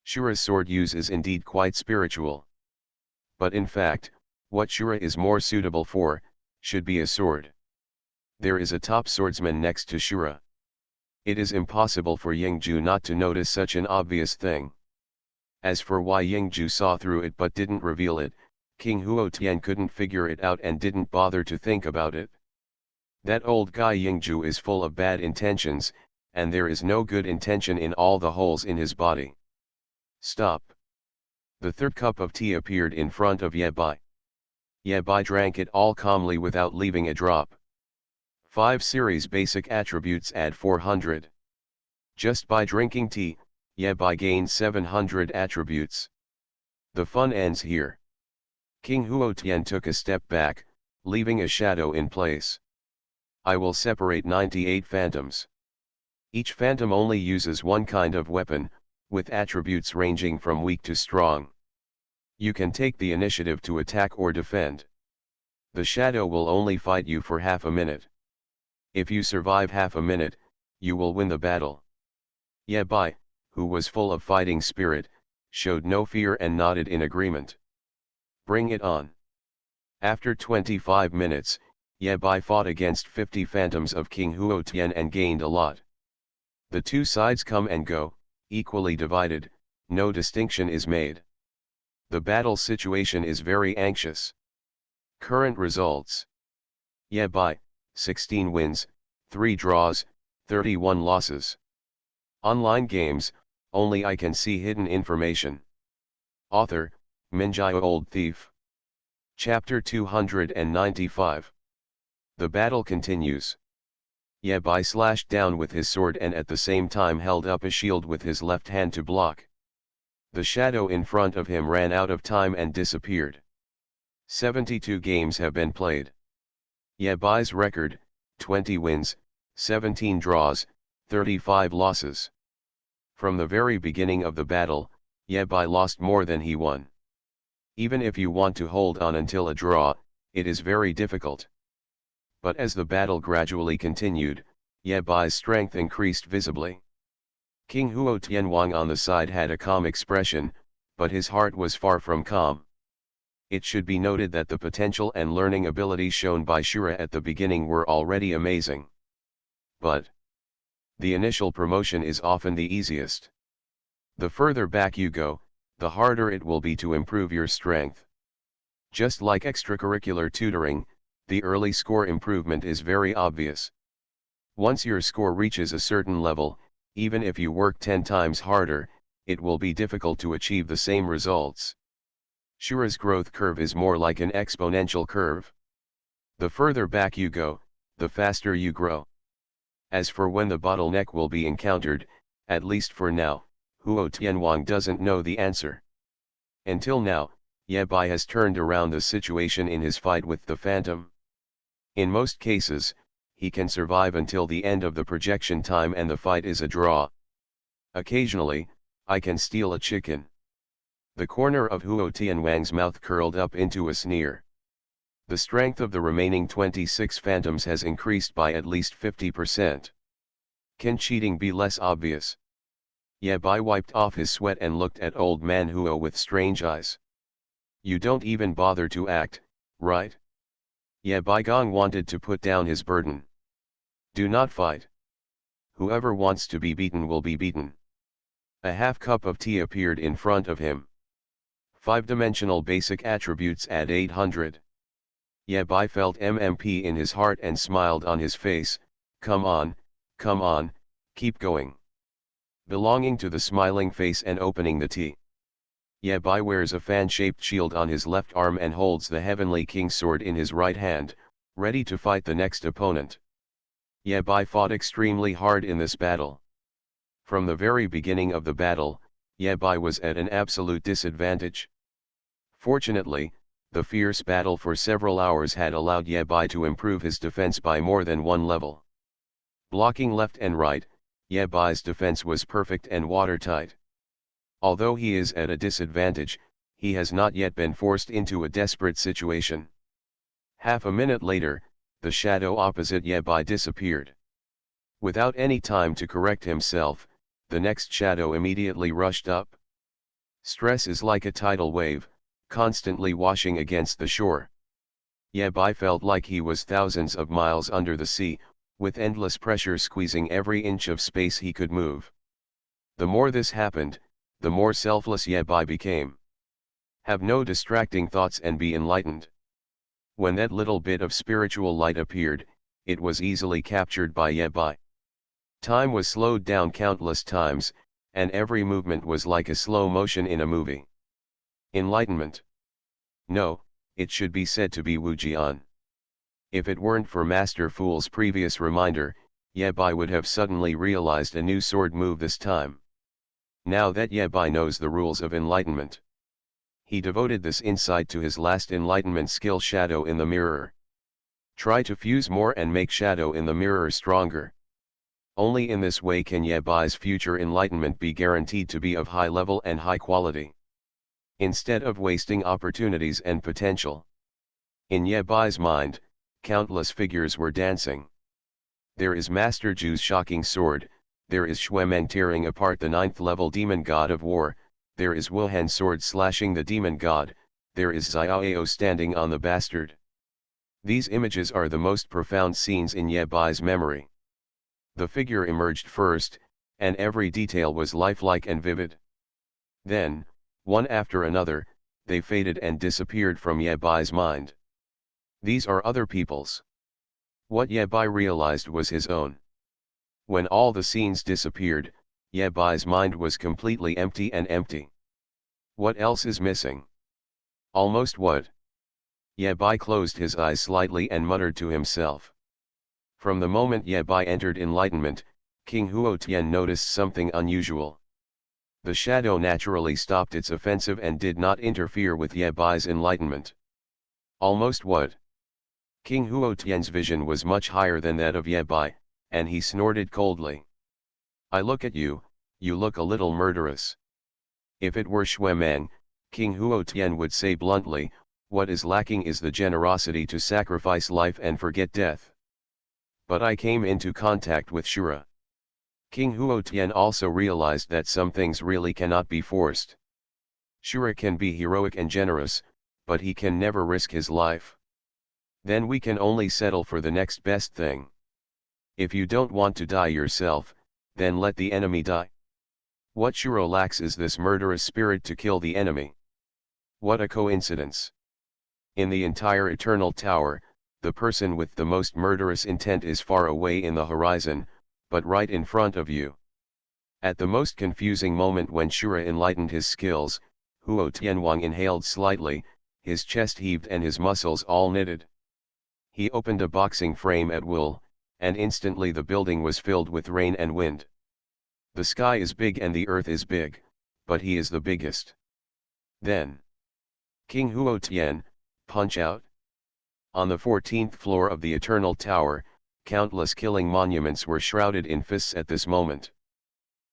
Shura's sword use is indeed quite spiritual. But in fact, what Shura is more suitable for, should be a sword. There is a top swordsman next to Shura. It is impossible for Yingju not to notice such an obvious thing. As for why Yingju saw through it but didn't reveal it, King Huotian couldn't figure it out and didn't bother to think about it. That old guy Yingju is full of bad intentions, and there is no good intention in all the holes in his body. Stop. The third cup of tea appeared in front of Ye Bai. Ye Bai drank it all calmly without leaving a drop. 5 series basic attributes add 400. Just by drinking tea, Ye Bai gained 700 attributes. The fun ends here. King Huotian took a step back, leaving a shadow in place. I will separate 98 phantoms. Each phantom only uses one kind of weapon, with attributes ranging from weak to strong. You can take the initiative to attack or defend. The shadow will only fight you for half a minute. If you survive half a minute, you will win the battle. Ye Bai, who was full of fighting spirit, showed no fear and nodded in agreement. Bring it on. After 25 minutes, Ye Bai fought against 50 phantoms of King Huotian and gained a lot. The two sides come and go, equally divided, no distinction is made. The battle situation is very anxious. Current results. Ye Bai, 16 wins, 3 draws, 31 losses. Online games, only I can see hidden information. Author, Minjio Old Thief. Chapter 295. The battle continues. Ye Bai slashed down with his sword and at the same time held up a shield with his left hand to block. The shadow in front of him ran out of time and disappeared. 72 games have been played. Ye Bai's record, 20 wins, 17 draws, 35 losses. From the very beginning of the battle, Ye Bai lost more than he won. Even if you want to hold on until a draw, it is very difficult. But as the battle gradually continued, Ye Bai's strength increased visibly. King Huo Tianwang on the side had a calm expression, but his heart was far from calm. It should be noted that the potential and learning abilities shown by Shura at the beginning were already amazing. But the initial promotion is often the easiest. The further back you go, the harder it will be to improve your strength. Just like extracurricular tutoring, the early score improvement is very obvious. Once your score reaches a certain level, even if you work 10 times harder, it will be difficult to achieve the same results. Shura's growth curve is more like an exponential curve. The further back you go, the faster you grow. As for when the bottleneck will be encountered, at least for now, Huo Tianwang doesn't know the answer. Until now, Ye Bai has turned around the situation in his fight with the Phantom. In most cases, he can survive until the end of the projection time and the fight is a draw. Occasionally, I can steal a chicken. The corner of Huo Tianwang's mouth curled up into a sneer. The strength of the remaining 26 phantoms has increased by at least 50%. Can cheating be less obvious? Ye Bai wiped off his sweat and looked at old man Huo with strange eyes. You don't even bother to act, right? Ye Bai Gong wanted to put down his burden. Do not fight. Whoever wants to be beaten will be beaten. A half cup of tea appeared in front of him. 5-dimensional basic attributes add 800. Ye Bai felt MMP in his heart and smiled on his face. Come on, keep going. Belonging to the smiling face and opening the tea. Yabai wears a fan-shaped shield on his left arm and holds the Heavenly King's sword in his right hand, ready to fight the next opponent. Yabai fought extremely hard in this battle. From the very beginning of the battle, Yabai was at an absolute disadvantage. Fortunately, the fierce battle for several hours had allowed Yabai to improve his defense by more than one level. Blocking left and right, Yabai's defense was perfect and watertight. Although he is at a disadvantage, he has not yet been forced into a desperate situation. Half a minute later, the shadow opposite Yabai disappeared. Without any time to correct himself, the next shadow immediately rushed up. Stress is like a tidal wave, constantly washing against the shore. Yabai felt like he was thousands of miles under the sea, with endless pressure squeezing every inch of space he could move. The more this happened, the more selfless Yabai became. Have no distracting thoughts and be enlightened. When that little bit of spiritual light appeared, it was easily captured by Yabai. Time was slowed down countless times, and every movement was like a slow motion in a movie. Enlightenment. No, it should be said to be Wujian. If it weren't for Master Fool's previous reminder, Yabai would have suddenly realized a new sword move this time. Now that Yabai knows the rules of enlightenment, he devoted this insight to his last enlightenment skill, Shadow in the Mirror. Try to fuse more and make Shadow in the Mirror stronger. Only in this way can Yabai's future enlightenment be guaranteed to be of high level and high quality, instead of wasting opportunities and potential. In Yabai's mind, countless figures were dancing. There is Master Ju's shocking sword, there is Xuemeng tearing apart the 9th level demon god of war, there is Wuhan's sword slashing the demon god, there is Xiaoyao standing on the bastard. These images are the most profound scenes in Yabai's memory. The figure emerged first, and every detail was lifelike and vivid. Then, one after another, they faded and disappeared from Yabai's mind. These are other people's. What Yabai realized was his own. When all the scenes disappeared, Yabai's mind was completely empty and empty. What else is missing? Almost what? Yabai closed his eyes slightly and muttered to himself. From the moment Yabai entered enlightenment, King Huotian noticed something unusual. The shadow naturally stopped its offensive and did not interfere with Yabai's enlightenment. Almost what? King Huotian's vision was much higher than that of Yabai, and he snorted coldly. I look at you, you look a little murderous. If it were Xuemeng, King Huotian would say bluntly, what is lacking is the generosity to sacrifice life and forget death. But I came into contact with Shura. King Huotian also realized that some things really cannot be forced. Shura can be heroic and generous, but he can never risk his life. Then we can only settle for the next best thing. If you don't want to die yourself, then let the enemy die. What Shura lacks is this murderous spirit to kill the enemy. What a coincidence. In the entire Eternal Tower, the person with the most murderous intent is far away in the horizon, but right in front of you. At the most confusing moment when Shura enlightened his skills, Huo Tianwang inhaled slightly, his chest heaved and his muscles all knitted. He opened a boxing frame at will, and instantly the building was filled with rain and wind. The sky is big and the earth is big, but he is the biggest. Then, King Huo Tian, punch out. On the 14th floor of the Eternal Tower, countless killing monuments were shrouded in fists at this moment.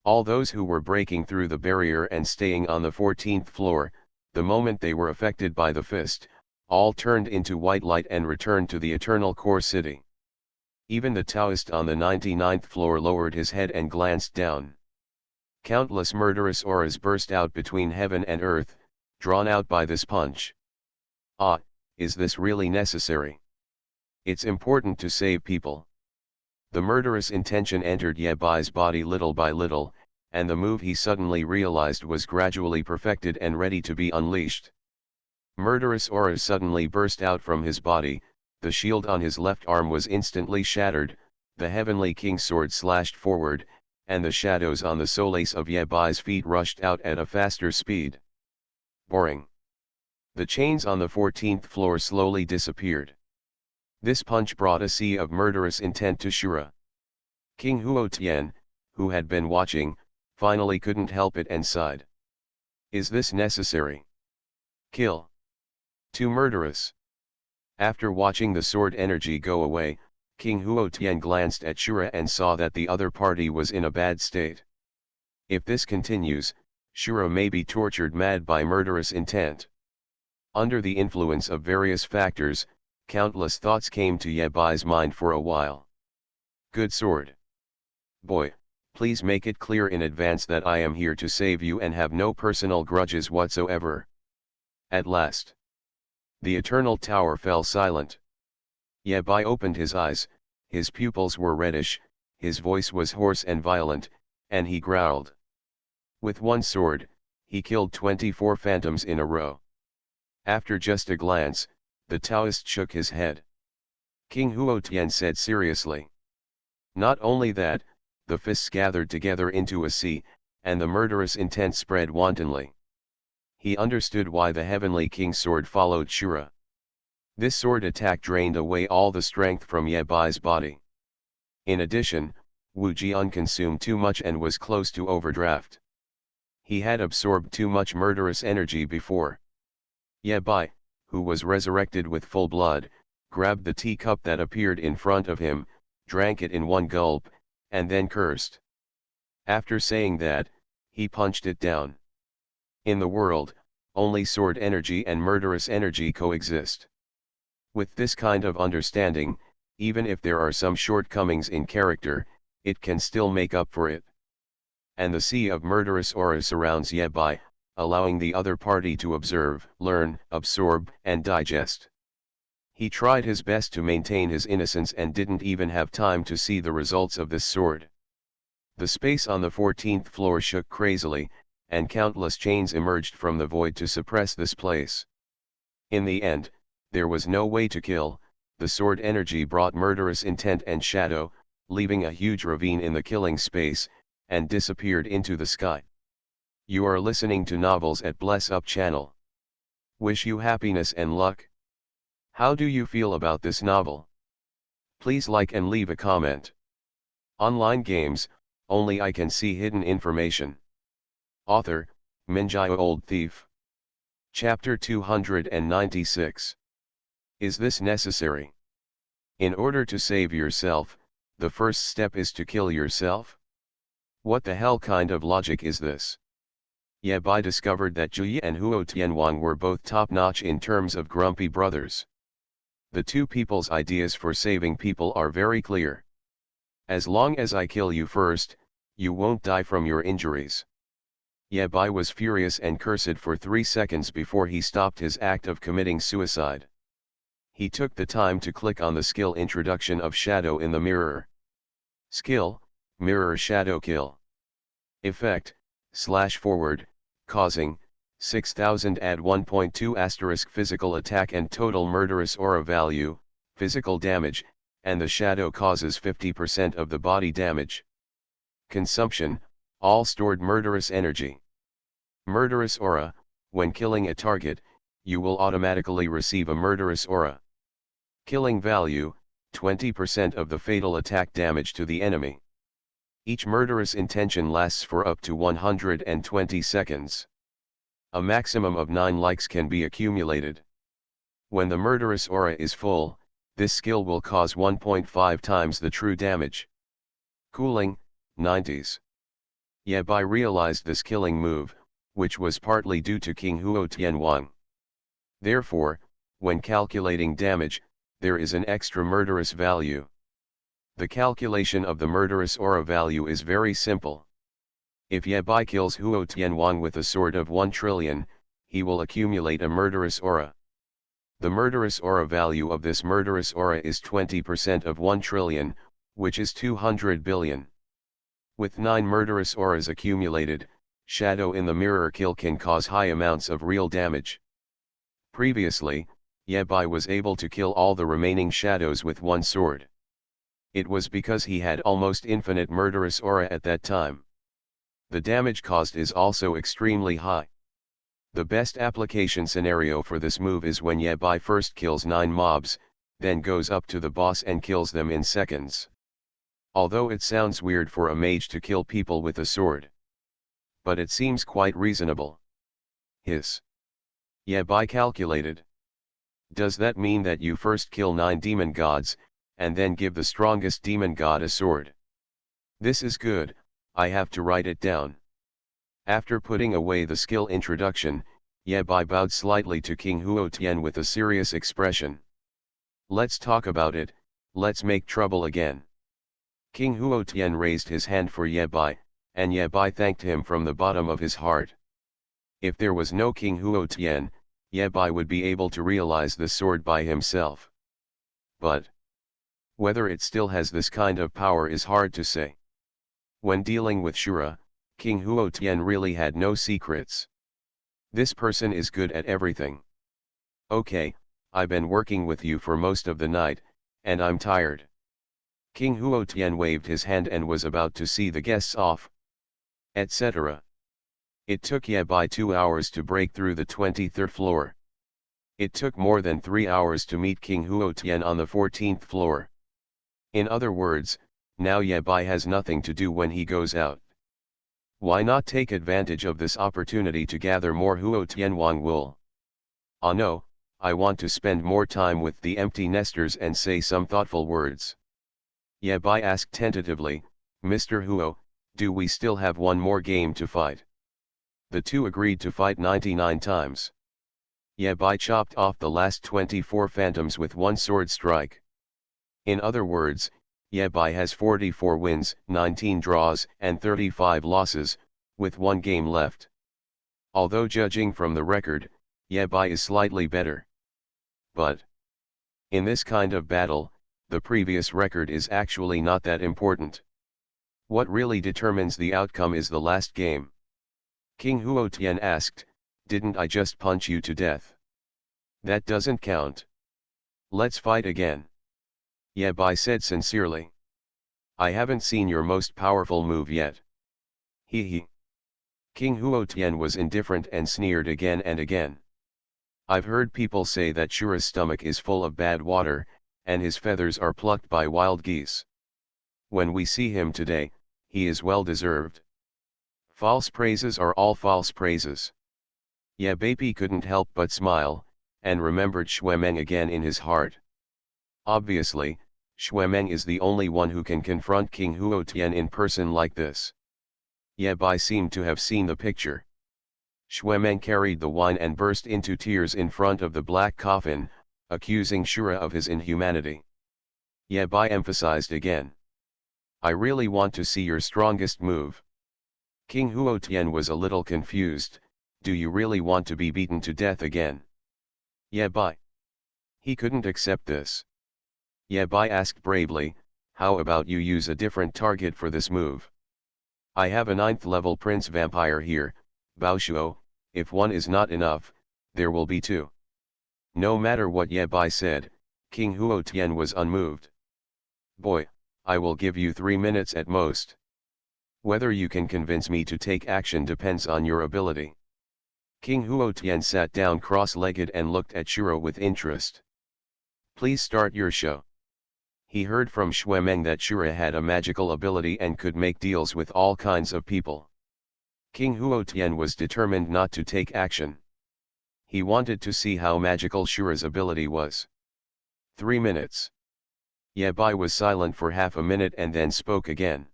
All those who were breaking through the barrier and staying on the 14th floor, the moment they were affected by the fist, all turned into white light and returned to the Eternal Core City. Even the Taoist on the 99th floor lowered his head and glanced down. Countless murderous auras burst out between heaven and earth, drawn out by this punch. Ah, is this really necessary? It's important to save people. The murderous intention entered Yabai's body little by little, and the move he suddenly realized was gradually perfected and ready to be unleashed. Murderous auras suddenly burst out from his body, the shield on his left arm was instantly shattered, the Heavenly King's sword slashed forward, and the shadows on the soles of Yabai's feet rushed out at a faster speed. Boring. The chains on the 14th floor slowly disappeared. This punch brought a sea of murderous intent to Shura. King Huotian, who had been watching, finally couldn't help it and sighed. Is this necessary? Kill. Too murderous. After watching the sword energy go away, King Huotian glanced at Shura and saw that the other party was in a bad state. If this continues, Shura may be tortured mad by murderous intent. Under the influence of various factors, countless thoughts came to Yebai's mind for a while. Good sword. Boy, please make it clear in advance that I am here to save you and have no personal grudges whatsoever. At last, the eternal tower fell silent. Yebai opened his eyes, his pupils were reddish, his voice was hoarse and violent, and he growled. With one sword, he killed 24 phantoms in a row. After just a glance, the Taoist shook his head. King Huotian said seriously. Not only that, the fists gathered together into a sea, and the murderous intent spread wantonly. He understood why the heavenly king's sword followed Shura. This sword attack drained away all the strength from Yebai's body. In addition, Wu Jian consumed too much and was close to overdraft. He had absorbed too much murderous energy before. Yebai, who was resurrected with full blood, grabbed the teacup that appeared in front of him, drank it in one gulp, and then cursed. After saying that, he punched it down. In the world, only sword energy and murderous energy coexist. With this kind of understanding, even if there are some shortcomings in character, it can still make up for it. And the sea of murderous aura surrounds Yebai, allowing the other party to observe, learn, absorb, and digest. He tried his best to maintain his innocence and didn't even have time to see the results of this sword. The space on the 14th floor shook crazily, and countless chains emerged from the void to suppress this place. In the end, there was no way to kill, the sword energy brought murderous intent and shadow, leaving a huge ravine in the killing space, and disappeared into the sky. You are listening to Novels at Bless Up channel. Wish you happiness and luck. How do you feel about this novel? Please like and leave a comment. Online games, only I can see hidden information. Author, Minjai Old Thief. Chapter 296. Is this necessary? In order to save yourself, the first step is to kill yourself? What the hell kind of logic is this? Yebai discovered that Zhu Yi and Huo Tianwang were both top-notch in terms of grumpy brothers. The two people's ideas for saving people are very clear. As long as I kill you first, you won't die from your injuries. Yebai was furious and cursed for 3 seconds before he stopped his act of committing suicide. He took the time to click on the skill introduction of Shadow in the mirror. Skill, Mirror Shadow Kill. Effect, /forward, causing, 6000 add 1.2 * physical attack and total murderous aura value, physical damage, and the shadow causes 50% of the body damage. Consumption, all stored murderous energy. Murderous aura, when killing a target, you will automatically receive a murderous aura. Killing value, 20% of the fatal attack damage to the enemy. Each murderous intention lasts for up to 120 seconds. A maximum of 9 likes can be accumulated. When the murderous aura is full, this skill will cause 1.5 times the true damage. Cooling, 90s. Yebai realized this killing move, which was partly due to King Huo Tianwang. Therefore, when calculating damage, there is an extra murderous value. The calculation of the murderous aura value is very simple. If Yebai kills Huo Tianwang with a sword of 1 trillion, he will accumulate a murderous aura. The murderous aura value of this murderous aura is 20% of 1 trillion, which is 200 billion. With 9 murderous auras accumulated, Shadow in the mirror kill can cause high amounts of real damage. Previously, Yebai was able to kill all the remaining shadows with one sword. It was because he had almost infinite murderous aura at that time. The damage caused is also extremely high. The best application scenario for this move is when Ye Bai first kills 9 mobs, then goes up to the boss and kills them in seconds. Although it sounds weird for a mage to kill people with a sword. But it seems quite reasonable. Hiss. Ye Bai calculated. Does that mean that you first kill 9 demon gods, and then give the strongest demon god a sword? This is good, I have to write it down. After putting away the skill introduction, Ye Bai bowed slightly to King Huotian with a serious expression. Let's talk about it, let's make trouble again. King Huotian raised his hand for Ye Bai, and Ye Bai thanked him from the bottom of his heart. If there was no King Huotian, Ye Bai would be able to realize the sword by himself. But whether it still has this kind of power is hard to say. When dealing with Shura, King Huotian really had no secrets. This person is good at everything. Okay, I've been working with you for most of the night, and I'm tired. King Huotian waved his hand and was about to see the guests off, etc. It took Ye Bai 2 hours to break through the 23rd floor. It took more than 3 hours to meet King Huotian on the 14th floor. In other words, now Ye Bai has nothing to do when he goes out. Why not take advantage of this opportunity to gather more Huotianwang wool? Ah no, I want to spend more time with the empty nesters and say some thoughtful words. Ye Bai asked tentatively, Mr. Huo, do we still have one more game to fight? The two agreed to fight 99 times. Ye Bai chopped off the last 24 phantoms with one sword strike. In other words, Ye Bai has 44 wins, 19 draws, and 35 losses, with one game left. Although judging from the record, Ye Bai is slightly better. But in this kind of battle, the previous record is actually not that important. What really determines the outcome is the last game. King Huotian asked, didn't I just punch you to death? That doesn't count. Let's fight again. Ye Bai said sincerely. I haven't seen your most powerful move yet. Hee hee. King Huotian was indifferent and sneered again and again. I've heard people say that Shura's stomach is full of bad water, and his feathers are plucked by wild geese. When we see him today, he is well deserved. False praises are all false praises. Ye Bai couldn't help but smile, and remembered Xuemeng again in his heart. Obviously, Xuemeng is the only one who can confront King Huotian in person like this. Ye Bai seemed to have seen the picture. Xuemeng carried the wine and burst into tears in front of the black coffin, accusing Shura of his inhumanity. Ye Bai emphasized again. I really want to see your strongest move. King Huotian was a little confused, do you really want to be beaten to death again? Ye Bai. He couldn't accept this. Ye Bai asked bravely, how about you use a different target for this move? I have a 9th level prince vampire here, Baoshuo, if one is not enough, there will be 2. No matter what Ye Bai said, King Huotian was unmoved. Boy, I will give you 3 minutes at most. Whether you can convince me to take action depends on your ability. King Huotian sat down cross-legged and looked at Shura with interest. Please start your show. He heard from Xuemeng that Shura had a magical ability and could make deals with all kinds of people. King Huotian was determined not to take action. He wanted to see how magical Shura's ability was. 3 minutes. Ye Bai was silent for half a minute and then spoke again.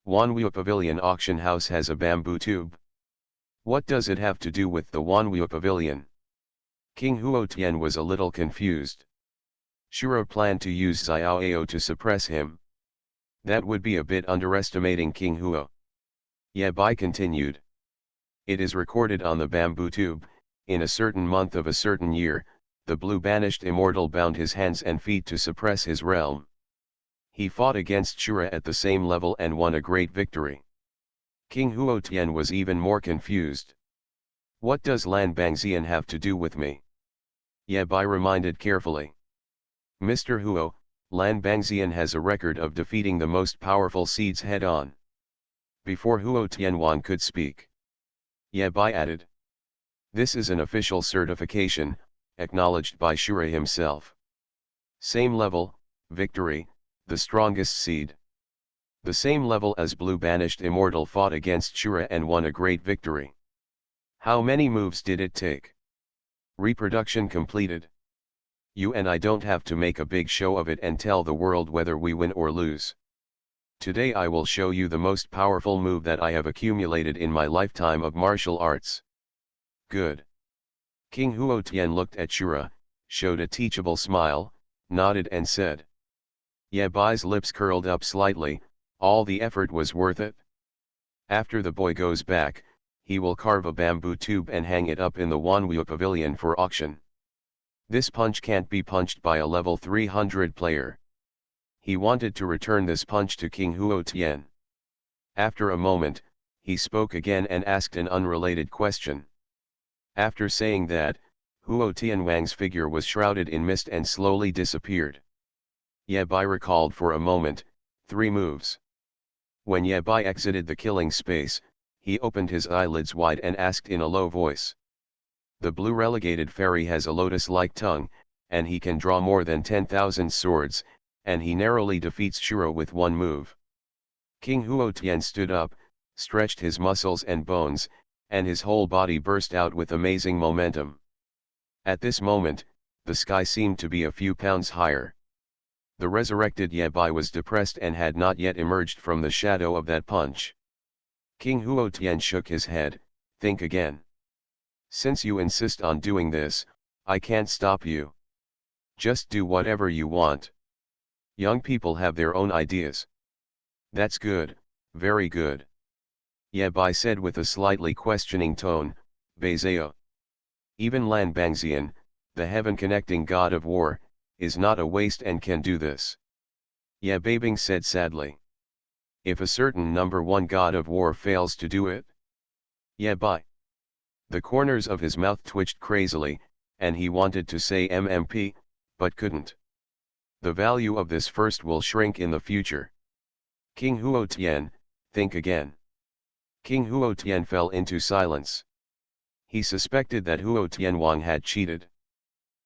Wanwu Pavilion auction house has a bamboo tube. What does it have to do with the Wanwu Pavilion? King Huotian was a little confused. Shura planned to use Xiaoao to suppress him. That would be a bit underestimating King Huo. Ye Bai continued. It is recorded on the bamboo tube, in a certain month of a certain year, the blue banished immortal bound his hands and feet to suppress his realm. He fought against Shura at the same level and won a great victory. King Huotian was even more confused. What does Lan Bangxian have to do with me? Ye Bai reminded carefully. Mr. Huo, Lan Bangxian has a record of defeating the most powerful seeds head-on. Before Huo Tianwan could speak, Ye Bai added. This is an official certification, acknowledged by Shura himself. Same level, victory, the strongest seed. The same level as Blue Banished Immortal fought against Shura and won a great victory. How many moves did it take? Reproduction completed. You and I don't have to make a big show of it and tell the world whether we win or lose. Today I will show you the most powerful move that I have accumulated in my lifetime of martial arts. Good. King Huotian looked at Shura, showed a teachable smile, nodded and said. Ye Bai's lips curled up slightly, all the effort was worth it. After the boy goes back, he will carve a bamboo tube and hang it up in the Wanwu pavilion for auction. This punch can't be punched by a level 300 player. He wanted to return this punch to King Huotian. After a moment, he spoke again and asked an unrelated question. After saying that, Huo Tianwang's figure was shrouded in mist and slowly disappeared. Ye Bai recalled for a moment, 3 moves. When Ye Bai exited the killing space, he opened his eyelids wide and asked in a low voice. The blue relegated fairy has a lotus-like tongue, and he can draw more than 10,000 swords, and he narrowly defeats Shura with 1 move. King Huotian stood up, stretched his muscles and bones, and his whole body burst out with amazing momentum. At this moment, the sky seemed to be a few pounds higher. The resurrected Ye Bai was depressed and had not yet emerged from the shadow of that punch. King Huotian shook his head, think again. Since you insist on doing this, I can't stop you. Just do whatever you want. Young people have their own ideas. That's good, very good. Ye Bai said with a slightly questioning tone, Beizeo. Even Lan Bangxian, the heaven-connecting god of war, is not a waste and can do this. Ye Baibing said sadly. If a certain number 1 god of war fails to do it? Ye Bai. The corners of his mouth twitched crazily, and he wanted to say MMP, but couldn't. The value of this first will shrink in the future. King Huotian, think again. King Huotian fell into silence. He suspected that Huo Tianwang had cheated.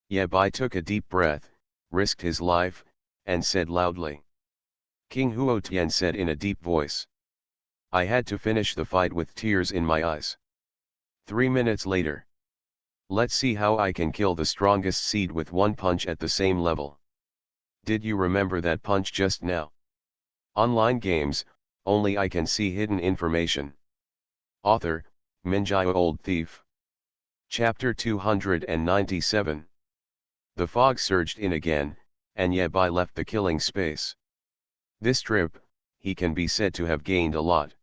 Ye Bai took a deep breath, risked his life, and said loudly. King Huotian said in a deep voice. I had to finish the fight with tears in my eyes. 3 minutes later. Let's see how I can kill the strongest seed with 1 punch at the same level. Did you remember that punch just now? Online games, only I can see hidden information. Author, Minjai Old Thief. Chapter 297. The fog surged in again, and Ye Bai left the killing space. This trip, he can be said to have gained a lot.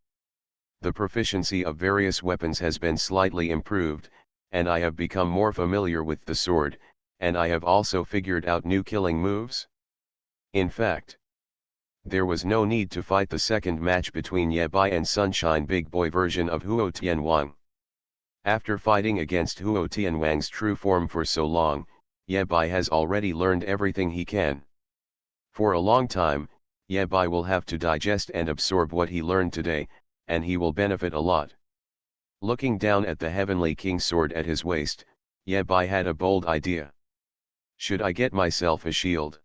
The proficiency of various weapons has been slightly improved, and I have become more familiar with the sword, and I have also figured out new killing moves. In fact, there was no need to fight the second match between Ye Bai and Sunshine Big Boy version of Huo Tianwang. After fighting against Huo Tianwang's true form for so long, Ye Bai has already learned everything he can. For a long time, Ye Bai will have to digest and absorb what he learned today, and he will benefit a lot. Looking down at the Heavenly King's sword at his waist, Ye Bai had a bold idea. Should I get myself a shield?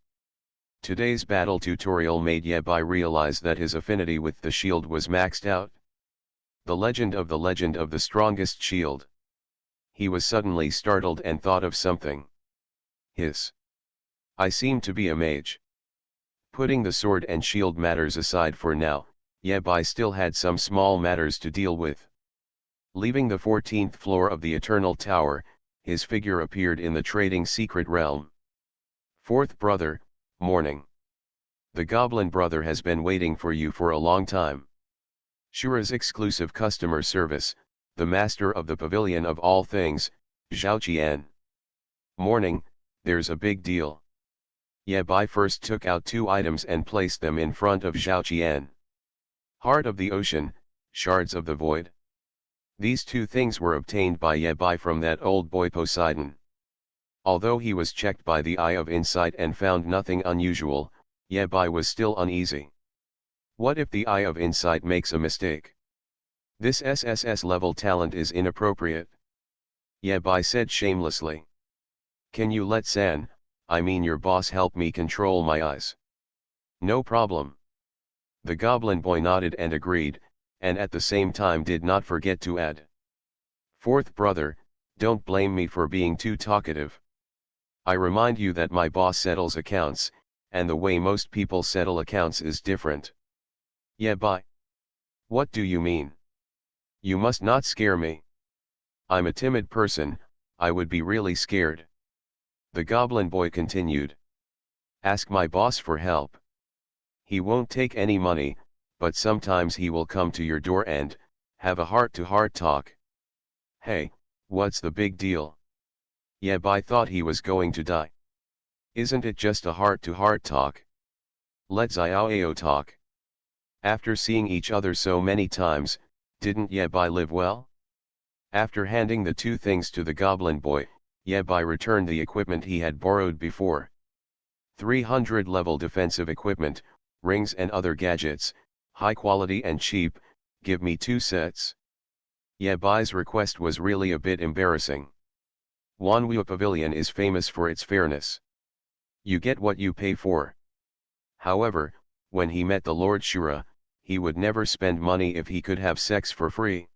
Today's battle tutorial made Ye Bai realize that his affinity with the shield was maxed out. The legend of the strongest shield. He was suddenly startled and thought of something. I seem to be a mage. Putting the sword and shield matters aside for now, Ye Bai still had some small matters to deal with. Leaving the 14th floor of the Eternal Tower, his figure appeared in the trading secret realm. Fourth brother, morning. The Goblin brother has been waiting for you for a long time. Shura's exclusive customer service, the master of the pavilion of all things, Zhao Qian. Morning, there's a big deal. Ye Bai first took out 2 items and placed them in front of Zhao Qian. Heart of the Ocean, Shards of the Void. These 2 things were obtained by Ye Bai from that old boy Poseidon. Although he was checked by the Eye of Insight and found nothing unusual, Ye Bai was still uneasy. What if the Eye of Insight makes a mistake? This SSS level talent is inappropriate. Yabai said shamelessly. Can you let I mean your boss help me control my eyes? No problem. The goblin boy nodded and agreed, and at the same time did not forget to add. Fourth brother, don't blame me for being too talkative. I remind you that my boss settles accounts, and the way most people settle accounts is different. Yabai. What do you mean? You must not scare me. I'm a timid person, I would be really scared. The goblin boy continued. Ask my boss for help. He won't take any money, but sometimes he will come to your door and have a heart-to-heart talk. Hey, what's the big deal? Yabai thought he was going to die. Isn't it just a heart-to-heart talk? Let's IOAO talk. After seeing each other so many times, didn't Yabai live well? After handing the two things to the goblin boy, Yabai returned the equipment he had borrowed before. 300 level defensive equipment, rings and other gadgets, high quality and cheap, give me 2 sets. Yabai's request was really a bit embarrassing. Wanwu Pavilion is famous for its fairness. You get what you pay for. However, when he met the Lord Shura, he would never spend money if he could have sex for free.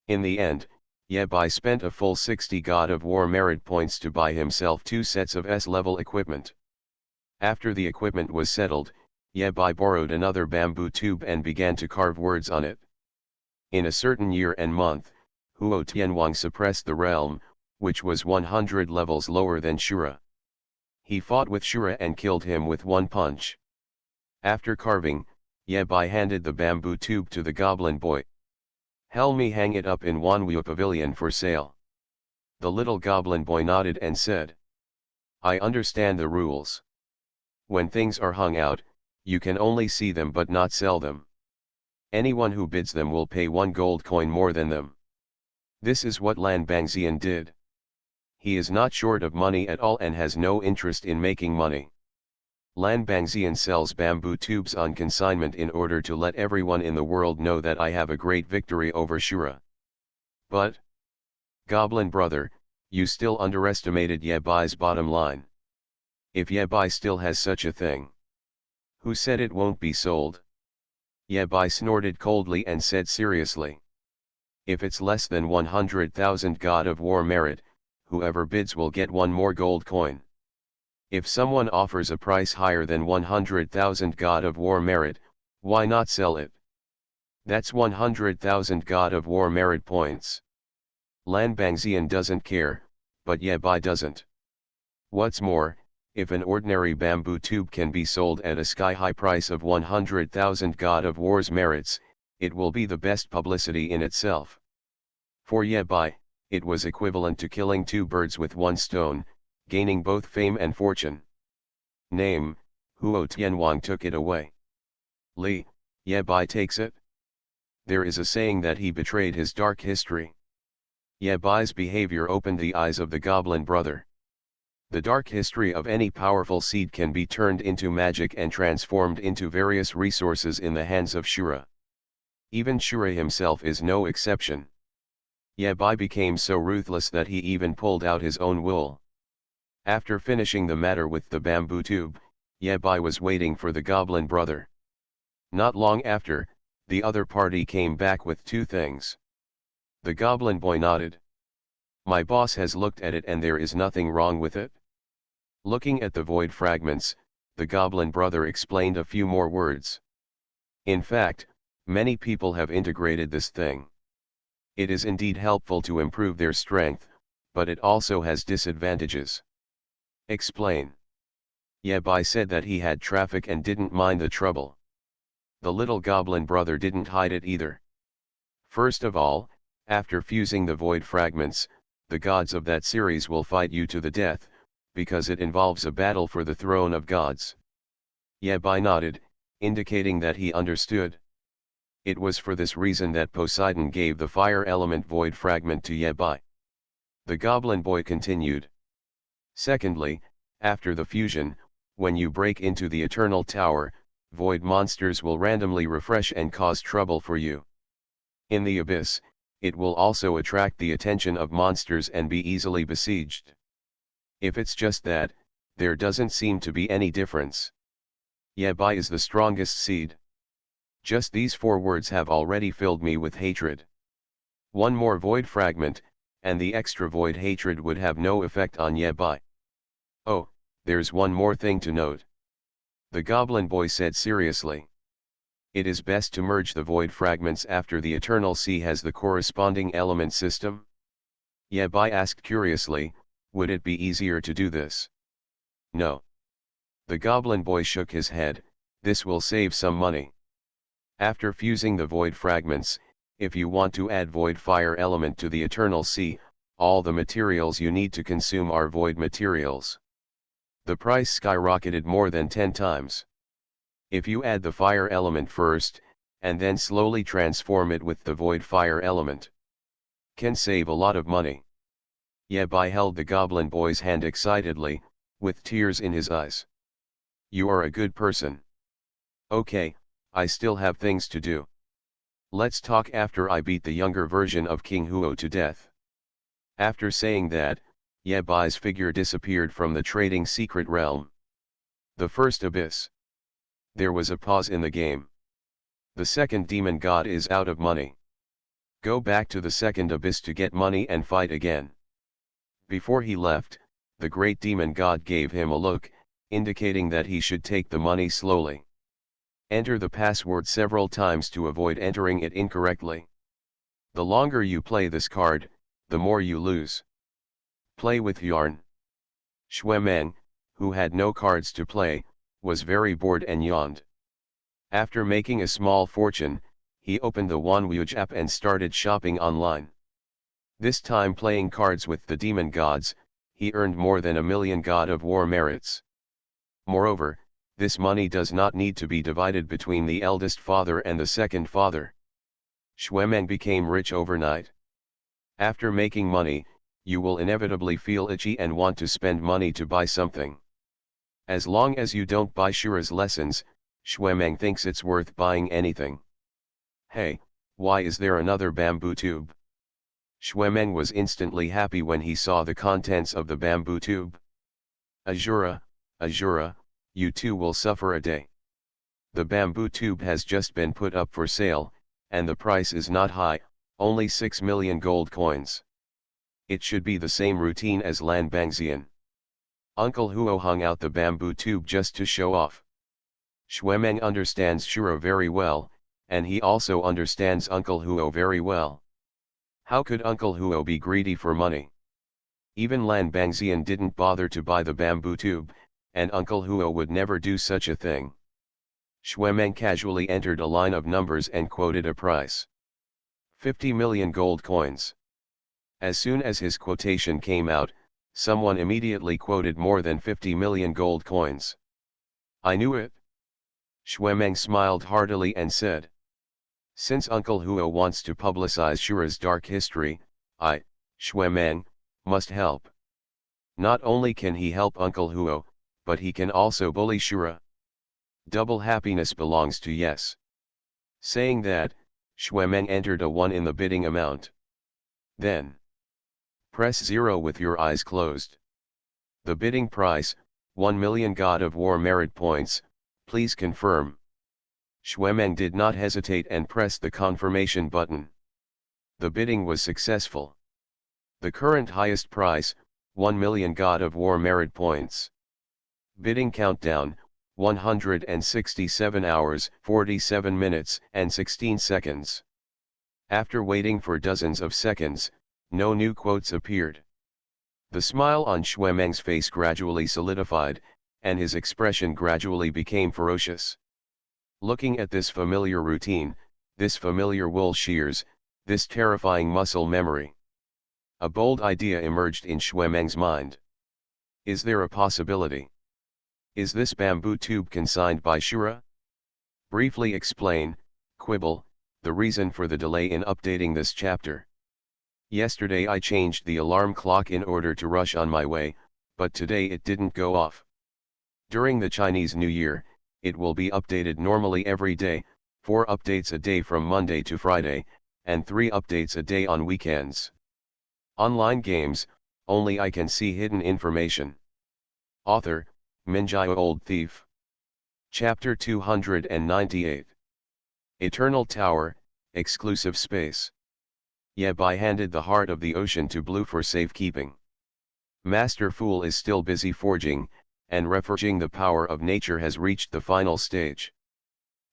In the end, Yabai spent a full 60 God of War merit points to buy himself 2 sets of S-level equipment. After the equipment was settled, Yabai borrowed another bamboo tube and began to carve words on it. In a certain year and month, Huo Tianwang suppressed the realm, which was 100 levels lower than Shura. He fought with Shura and killed him with one punch. After carving, Yabai handed the bamboo tube to the goblin boy. Help me hang it up in Wanwu Pavilion for sale. The little goblin boy nodded and said. I understand the rules. When things are hung out, you can only see them but not sell them. Anyone who bids them will pay 1 gold coin more than them. This is what Lan Bangxian did. He is not short of money at all and has no interest in making money. Lan Bangxian sells bamboo tubes on consignment in order to let everyone in the world know that I have a great victory over Shura. But, Goblin brother, you still underestimated Yabai's bottom line. If Yabai still has such a thing, who said it won't be sold? Yabai snorted coldly and said seriously. If it's less than 100,000 God of War merit, whoever bids will get 1 more gold coin. If someone offers a price higher than 100,000 God of War merit, why not sell it? That's 100,000 God of War merit points. Lan Bangxian doesn't care, but Yabai doesn't. What's more, if an ordinary bamboo tube can be sold at a sky-high price of 100,000 God of War's merits, it will be the best publicity in itself. For Yabai, it was equivalent to killing 2 birds with 1 stone, gaining both fame and fortune. Name, Huo Tianwang took it away. Li, Yabai takes it. There is a saying that he betrayed his dark history. Yabai's behavior opened the eyes of the goblin brother. The dark history of any powerful seed can be turned into magic and transformed into various resources in the hands of Shura. Even Shura himself is no exception. Yabai became so ruthless that he even pulled out his own wool. After finishing the matter with the bamboo tube, Yabai was waiting for the goblin brother. Not long after, the other party came back with 2 things. The goblin boy nodded. My boss has looked at it and there is nothing wrong with it. Looking at the void fragments, the goblin brother explained a few more words. In fact, many people have integrated this thing. It is indeed helpful to improve their strength, but it also has disadvantages. Explain. Yabai said that he had traffic and didn't mind the trouble. The little goblin brother didn't hide it either. First of all, after fusing the void fragments, the gods of that series will fight you to the death, because it involves a battle for the throne of gods. Yabai nodded, indicating that he understood. It was for this reason that Poseidon gave the fire element void fragment to Yabai. The goblin boy continued. Secondly, after the fusion, when you break into the Eternal Tower, void monsters will randomly refresh and cause trouble for you. In the abyss, it will also attract the attention of monsters and be easily besieged. If it's just that, there doesn't seem to be any difference. Yabai is the strongest seed. Just these 4 words have already filled me with hatred. One more void fragment, and the extra void hatred would have no effect on Yabai. Oh, there's one more thing to note. The goblin boy said seriously. It is best to merge the void fragments after the Eternal Sea has the corresponding element system? Yabai asked curiously, would it be easier to do this? No. The goblin boy shook his head, this will save some money. After fusing the void fragments, if you want to add void fire element to the Eternal Sea, all the materials you need to consume are void materials. The price skyrocketed more than 10 times. If you add the fire element first, and then slowly transform it with the void fire element, can save a lot of money. Yabai held the goblin boy's hand excitedly, with tears in his eyes. You are a good person. Okay, I still have things to do. Let's talk after I beat the younger version of King Huo to death. After saying that, Yabai's figure disappeared from the trading secret realm. The first abyss. There was a pause in the game. The second demon god is out of money. Go back to the second abyss to get money and fight again. Before he left, the great demon god gave him a look, indicating that he should take the money slowly. Enter the password several times to avoid entering it incorrectly. The longer you play this card, the more you lose. Play with yarn. Xuemeng, who had no cards to play, was very bored and yawned. After making a small fortune, he opened the Wanwuj app and started shopping online. This time playing cards with the demon gods, he earned more than 1 million God of War merits. Moreover, this money does not need to be divided between the eldest father and the second father. Xuemeng became rich overnight. After making money, you will inevitably feel itchy and want to spend money to buy something. As long as you don't buy Shura's lessons, Xuemeng thinks it's worth buying anything. Hey, why is there another bamboo tube? Xuemeng was instantly happy when he saw the contents of the bamboo tube. Azura, Azura, you too will suffer a day. The bamboo tube has just been put up for sale, and the price is not high, only 6 million gold coins. It should be the same routine as Lan Bangxian. Uncle Huo hung out the bamboo tube just to show off. Xuemeng understands Shura very well, and he also understands Uncle Huo very well. How could Uncle Huo be greedy for money? Even Lan Bangxian didn't bother to buy the bamboo tube, and Uncle Huo would never do such a thing. Xuemeng casually entered a line of numbers and quoted a price. 50 million gold coins. As soon as his quotation came out, someone immediately quoted more than 50 million gold coins. I knew it. Xuemeng smiled heartily and said. Since Uncle Huo wants to publicize Shura's dark history, I, Xuemeng, must help. Not only can he help Uncle Huo, but he can also bully Shura. Double happiness belongs to yes. Saying that, Xuemeng entered a 1 in the bidding amount. Then, press 0 with your eyes closed. The bidding price, 1 million God of War merit points, please confirm. Xuemeng did not hesitate and pressed the confirmation button. The bidding was successful. The current highest price, 1 million God of War merit points. Bidding countdown, 167 hours, 47 minutes, and 16 seconds. After waiting for dozens of seconds, no new quotes appeared. The smile on Xuemeng's face gradually solidified, and his expression gradually became ferocious. Looking at this familiar routine, this familiar wool shears, this terrifying muscle memory, a bold idea emerged in Xuemeng's mind. Is there a possibility? Is this bamboo tube consigned by Shura? Briefly explain, quibble, the reason for the delay in updating this chapter. Yesterday I changed the alarm clock in order to rush on my way, but today it didn't go off. During the Chinese New Year, it will be updated normally every day, 4 updates a day from Monday to Friday, and 3 updates a day on weekends. Online games, only I can see hidden information. Author, Minjai Old Thief. Chapter 298. Eternal Tower, Exclusive Space. Yabai handed the heart of the ocean to Blue for safekeeping. Master Fool is still busy forging, and reforging the power of nature has reached the final stage.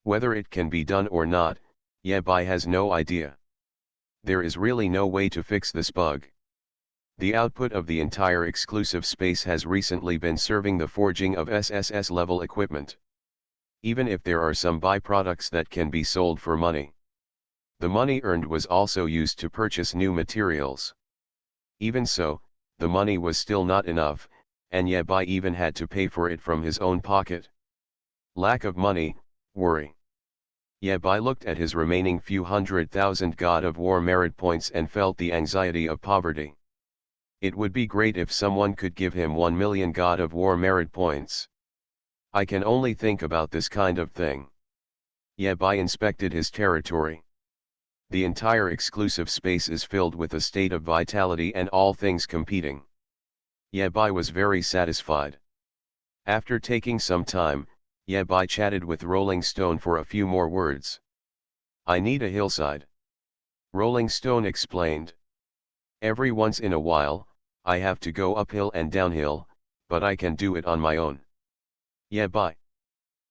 Whether it can be done or not, Yabai has no idea. There is really no way to fix this bug. The output of the entire exclusive space has recently been serving the forging of SSS level equipment. Even if there are some byproducts that can be sold for money, the money earned was also used to purchase new materials. Even so, the money was still not enough, and Yabai even had to pay for it from his own pocket. Lack of money, worry. Yabai looked at his remaining few 100,000 God of War merit points and felt the anxiety of poverty. It would be great if someone could give him 1 million God of War merit points. I can only think about this kind of thing. Yabai inspected his territory. The entire exclusive space is filled with a state of vitality and all things competing. Yabai was very satisfied. After taking some time, Yabai chatted with Rolling Stone for a few more words. I need a hillside. Rolling Stone explained. Every once in a while, I have to go uphill and downhill, but I can do it on my own. Yabai.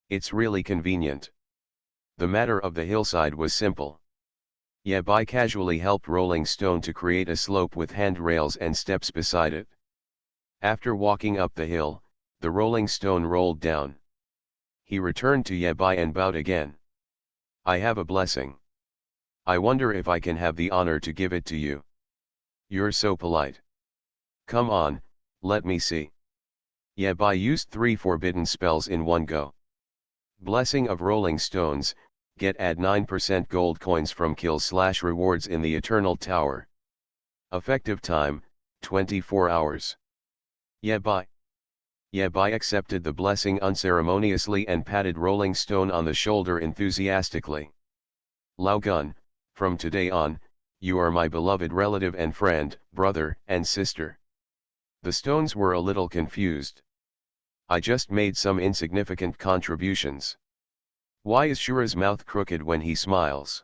It's really convenient. The matter of the hillside was simple. Yabai casually helped Rolling Stone to create a slope with handrails and steps beside it. After walking up the hill, the Rolling Stone rolled down. He returned to Yabai and bowed again. I have a blessing. I wonder if I can have the honor to give it to you. You're so polite. Come on, let me see. Yabai used 3 forbidden spells in one go. Blessing of Rolling Stones, add 9% gold coins from kills/rewards in the Eternal Tower. Effective time, 24 hours. Yabai. Yabai accepted the blessing unceremoniously and patted Rolling Stone on the shoulder enthusiastically. Lao Gun, from today on, you are my beloved relative and friend, brother and sister. The stones were a little confused. I just made some insignificant contributions. Why is Shura's mouth crooked when he smiles?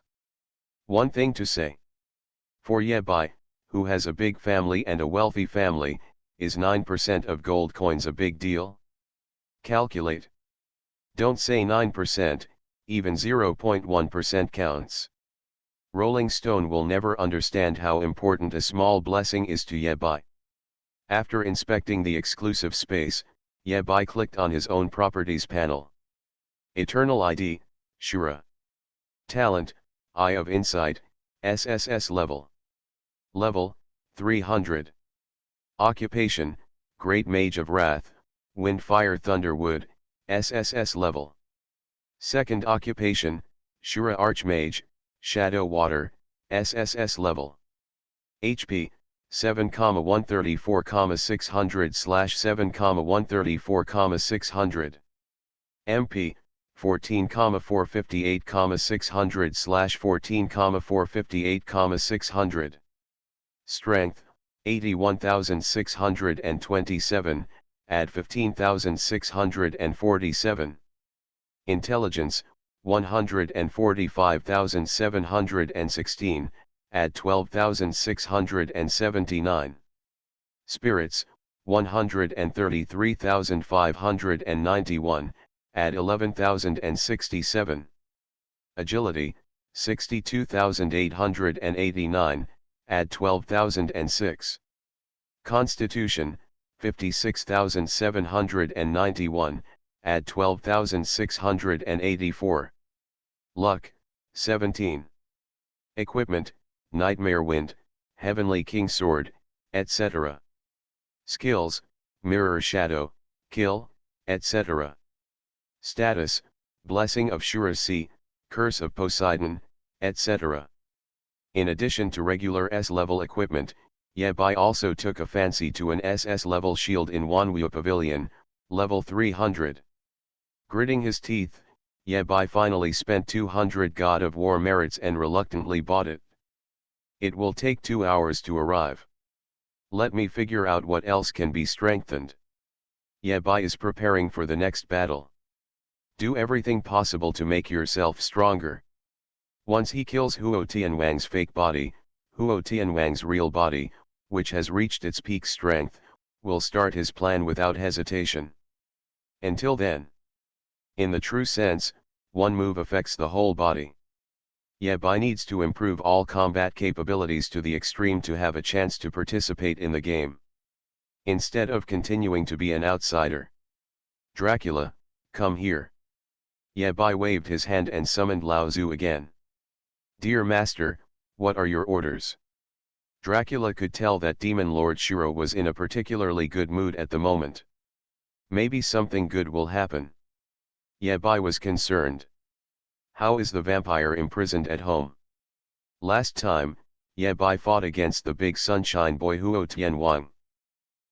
One thing to say. For Yabai, who has a big family and a wealthy family, is 9% of gold coins a big deal? Calculate. Don't say 9%, even 0.1% counts. Rolling Stone will never understand how important a small blessing is to Yabai. After inspecting the exclusive space, Yabai clicked on his own properties panel. Eternal ID, Shura. Talent, Eye of Insight, SSS level. Level, 300. Occupation, Great Mage of Wrath, Wind Fire Thunder Wood, SSS level. Second occupation, Shura Archmage, Shadow Water, SSS level. HP, 7,134,600/7,134,600. MP, 14,458,600/14,458,600. Strength, 81,627, add 15,647. Intelligence, 145,716, add 12,679. Spirits, 133,591, add 11,067. Agility, 62,889, add 12,006. Constitution, 56,791, add 12,684. Luck, 17. Equipment, Nightmare Wind, Heavenly King Sword, etc. Skills, Mirror Shadow, Kill, etc. Status, Blessing of Shura Sea, Curse of Poseidon, etc. In addition to regular S-level equipment, Yabai also took a fancy to an SS-level shield in Wanwu Pavilion, level 300. Gritting his teeth, Yabai finally spent 200 God of War merits and reluctantly bought it. It will take 2 hours to arrive. Let me figure out what else can be strengthened. Yabai is preparing for the next battle. Do everything possible to make yourself stronger. Once he kills Huo Tianwang's fake body, Huo Tianwang's real body, which has reached its peak strength, will start his plan without hesitation. Until then, in the true sense, one move affects the whole body. Yabai needs to improve all combat capabilities to the extreme to have a chance to participate in the game. Instead of continuing to be an outsider. Dracula, come here. Yabai waved his hand and summoned Lao Zu again. Dear Master, what are your orders? Dracula could tell that Demon Lord Shiro was in a particularly good mood at the moment. Maybe something good will happen. Yabai was concerned. How is the vampire imprisoned at home? Last time, Yabai fought against the big sunshine boy Huo Tianwang.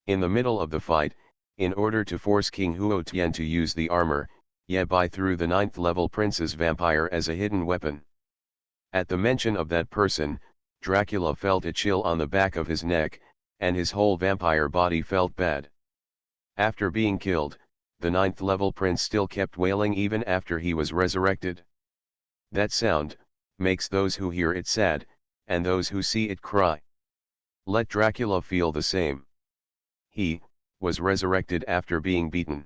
In the middle of the fight, in order to force King Huo Tian to use the armor, Yabai threw the 9th level prince's vampire as a hidden weapon. At the mention of that person, Dracula felt a chill on the back of his neck, and his whole vampire body felt bad. After being killed, the 9th level prince still kept wailing even after he was resurrected. That sound makes those who hear it sad, and those who see it cry. Let Dracula feel the same. He was resurrected after being beaten.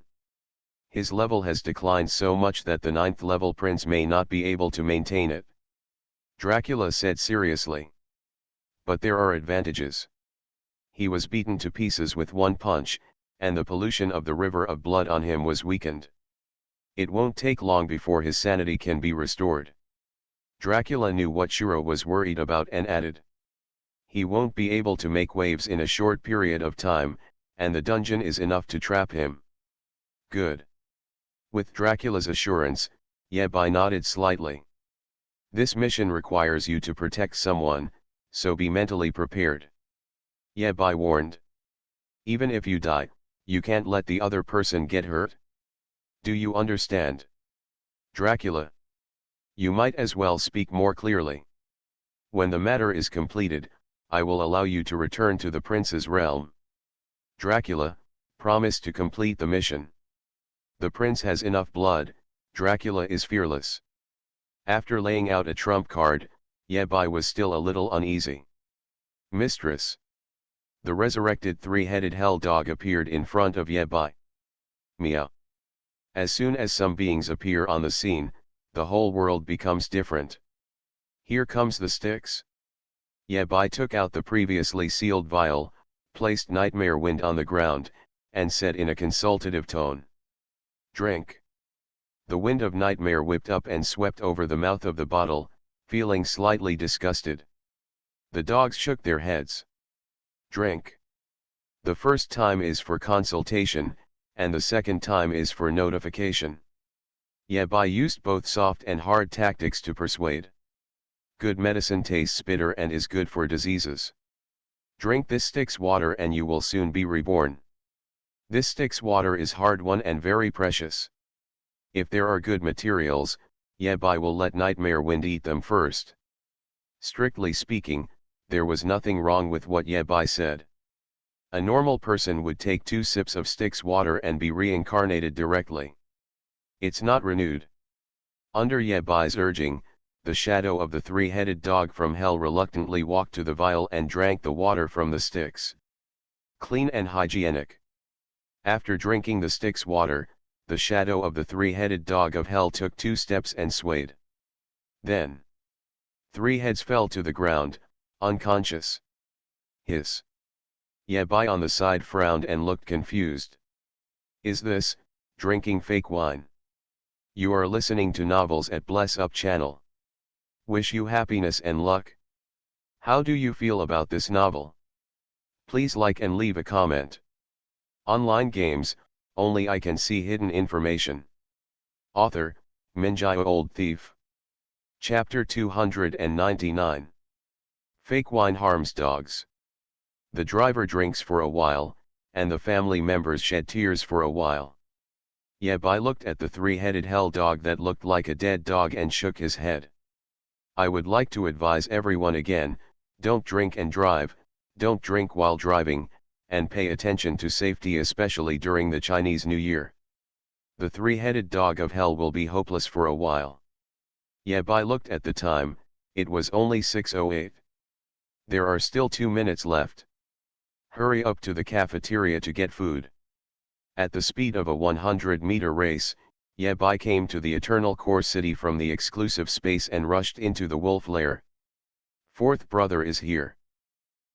His level has declined so much that the 9th level prince may not be able to maintain it. Dracula said seriously. But there are advantages. He was beaten to pieces with one punch, and the pollution of the river of blood on him was weakened. It won't take long before his sanity can be restored. Dracula knew what Shiro was worried about and added. He won't be able to make waves in a short period of time, and the dungeon is enough to trap him. Good. With Dracula's assurance, Yabai nodded slightly. This mission requires you to protect someone, so be mentally prepared. Yabai warned. Even if you die, you can't let the other person get hurt. Do you understand? Dracula. You might as well speak more clearly. When the matter is completed, I will allow you to return to the prince's realm. Dracula, promise to complete the mission. The prince has enough blood, Dracula is fearless. After laying out a trump card, Yabai was still a little uneasy. Mistress. The resurrected three-headed hell dog appeared in front of Yabai. Meow. As soon as some beings appear on the scene, the whole world becomes different. Here comes the sticks. Yabai took out the previously sealed vial, placed Nightmare Wind on the ground, and said in a consultative tone. Drink. The wind of nightmare whipped up and swept over the mouth of the bottle, feeling slightly disgusted. The dogs shook their heads. Drink. The first time is for consultation, and the second time is for notification. Yabai used both soft and hard tactics to persuade. Good medicine tastes bitter and is good for diseases. Drink this stick's water and you will soon be reborn. This stick's water is hard-won and very precious. If there are good materials, Yabai will let Nightmare Wind eat them first. Strictly speaking, there was nothing wrong with what Yabai said. A normal person would take 2 sips of stick's water and be reincarnated directly. It's not renewed. Under Yabai's urging, the shadow of the three-headed dog from hell reluctantly walked to the vial and drank the water from the sticks. Clean and hygienic. After drinking the stick's water, the shadow of the three-headed dog of hell took 2 steps and swayed. Then 3 heads fell to the ground, unconscious. Hiss. Yabai on the side frowned and looked confused. Is this drinking fake wine? You are listening to novels at Bless Up channel. Wish you happiness and luck. How do you feel about this novel? Please like and leave a comment. Online games, only I can see hidden information. Author, Minjai Old Thief. Chapter 299. Fake wine harms dogs. The driver drinks for a while, and the family members shed tears for a while. Yabai looked at the three-headed hell dog that looked like a dead dog and shook his head. I would like to advise everyone again, Don't drink and drive, don't drink while driving, and pay attention to safety especially during the Chinese New Year. The three-headed dog of hell will be hopeless for a while. Yabai looked at the time, it was only 6:08. There are still 2 minutes left. Hurry up to the cafeteria to get food. At the speed of a 100-meter race, Yabai came to the Eternal Core City from the exclusive space and rushed into the wolf lair. Fourth brother is here.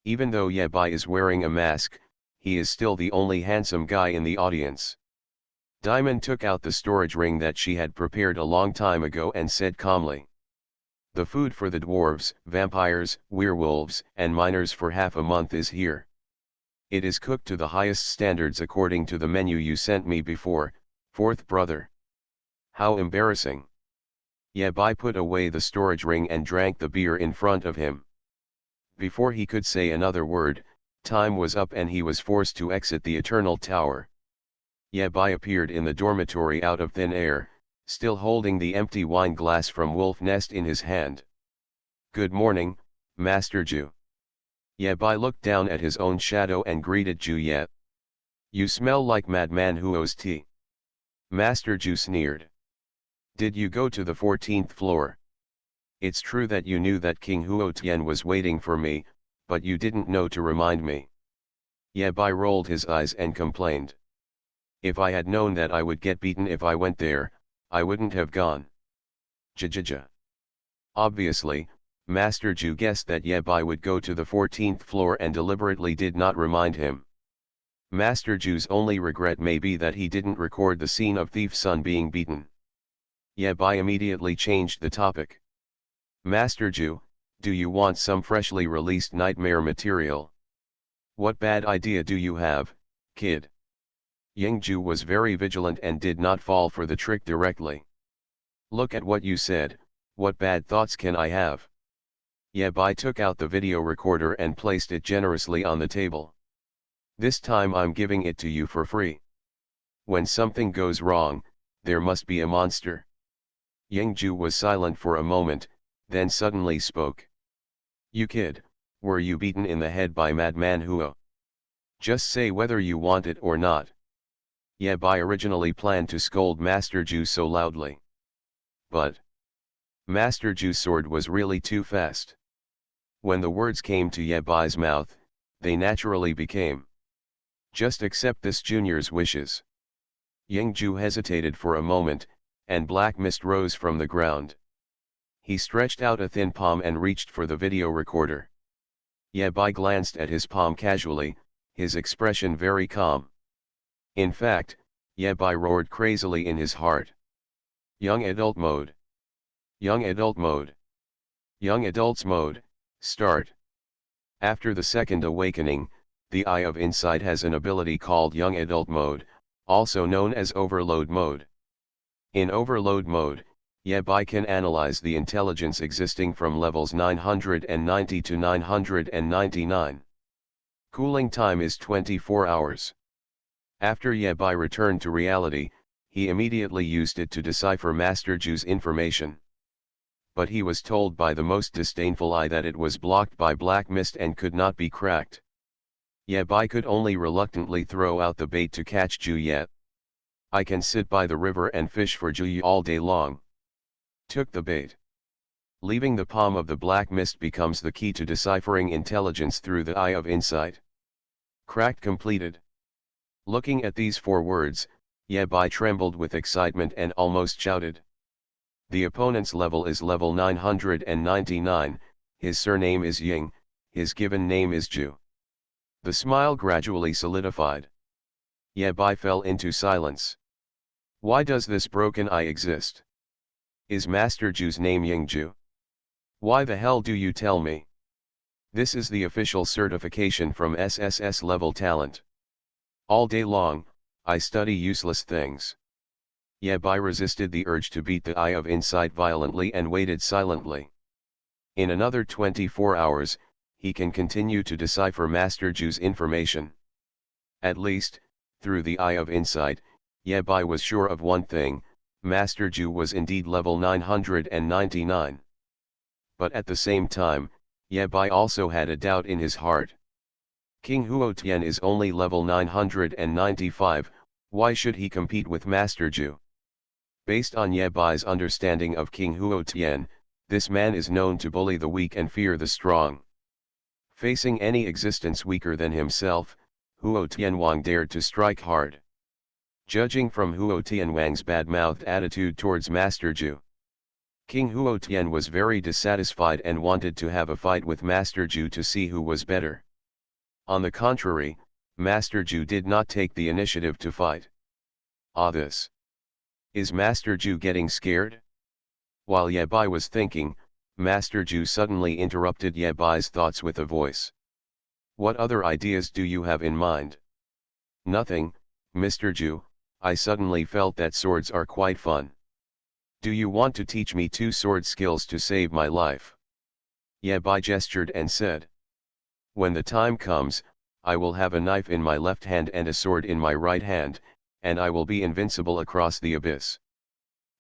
Even though Yabai is wearing a mask, he is still the only handsome guy in the audience. Diamond took out the storage ring that she had prepared a long time ago and said calmly, "The food for the dwarves, vampires, werewolves, and miners for half a month is here. It is cooked to the highest standards according to the menu you sent me before, fourth brother." How embarrassing. Yabai put away the storage ring and drank the beer in front of him. Before he could say another word, time was up and he was forced to exit the Eternal Tower. Yabai appeared in the dormitory out of thin air, still holding the empty wine glass from Wolf Nest in his hand. "Good morning, Master Ju." Yabai looked down at his own shadow and greeted Ju Ye. "You smell like Madman Huo's tea." Master Ju sneered. "Did you go to the 14th floor? It's true that you knew that King Huo Tian was waiting for me, but you didn't know to remind me." Yabai rolled his eyes and complained. "If I had known that I would get beaten if I went there, I wouldn't have gone." Jajaja. Obviously, Master Ju guessed that Yabai would go to the 14th floor and deliberately did not remind him. Master Ju's only regret may be that he didn't record the scene of Thief's son being beaten. Yabai immediately changed the topic. "Master Ju, do you want some freshly released nightmare material?" "What bad idea do you have, kid?" Yingju was very vigilant and did not fall for the trick directly. "Look at what you said, what bad thoughts can I have?" Yabai took out the video recorder and placed it generously on the table. "This time I'm giving it to you for free. When something goes wrong, there must be a monster." Yingju was silent for a moment, then suddenly spoke. "You kid, were you beaten in the head by Madman Huo? Just say whether you want it or not." Yabai originally planned to scold Master Ju so loudly. But Master Ju's sword was really too fast. When the words came to Yabai's mouth, they naturally became, "Just accept this junior's wishes." Yingju hesitated for a moment, and black mist rose from the ground. He stretched out a thin palm and reached for the video recorder. Yabai glanced at his palm casually, his expression very calm. In fact, Yabai roared crazily in his heart. "Young adult mode. Young adult mode. Young adults mode, start." After the second awakening, the Eye of Insight has an ability called Young Adult Mode, also known as Overload Mode. In Overload Mode, Yabai can analyze the intelligence existing from levels 990 to 999. Cooling time is 24 hours. After Yabai returned to reality, he immediately used it to decipher Master Ju's information. But he was told by the most disdainful eye that it was blocked by black mist and could not be cracked. Yabai could only reluctantly throw out the bait to catch Ju Ye. "I can sit by the river and fish for Ju Ye all day long." Took the bait. Leaving the palm of the black mist becomes the key to deciphering intelligence through the Eye of Insight. Cracked completed. Looking at these 4 words, Yabai trembled with excitement and almost shouted. The opponent's level is level 999, his surname is Ying, his given name is Ju. The smile gradually solidified. Yabai fell into silence. Why does this broken eye exist? Is Master Ju's name Yingju? Why the hell do you tell me? This is the official certification from SSS level talent. All day long, I study useless things. Yabai resisted the urge to beat the Eye of Insight violently and waited silently. In another 24 hours, he can continue to decipher Master Ju's information. At least, through the Eye of Insight, Yabai was sure of one thing, Master Ju was indeed level 999. But at the same time, Ye also had a doubt in his heart. King Huotian is only level 995, why should he compete with Master Ju? Based on Ye understanding of King Huotian, this man is known to bully the weak and fear the strong. Facing any existence weaker than himself, Huo Tianwang dared to strike hard. Judging from Huo Tianwang's bad-mouthed attitude towards Master Ju, King Huo Tian was very dissatisfied and wanted to have a fight with Master Ju to see who was better. On the contrary, Master Ju did not take the initiative to fight. This. Is Master Ju getting scared? While Ye Bai was thinking, Master Ju suddenly interrupted Ye Bai's thoughts with a voice. What other ideas do you have in mind? Nothing, Mr. Ju, I suddenly felt that swords are quite fun. Do you want to teach me 2 sword skills to save my life? Ye Bai gestured and said. When the time comes, I will have a knife in my left hand and a sword in my right hand, and I will be invincible across the abyss.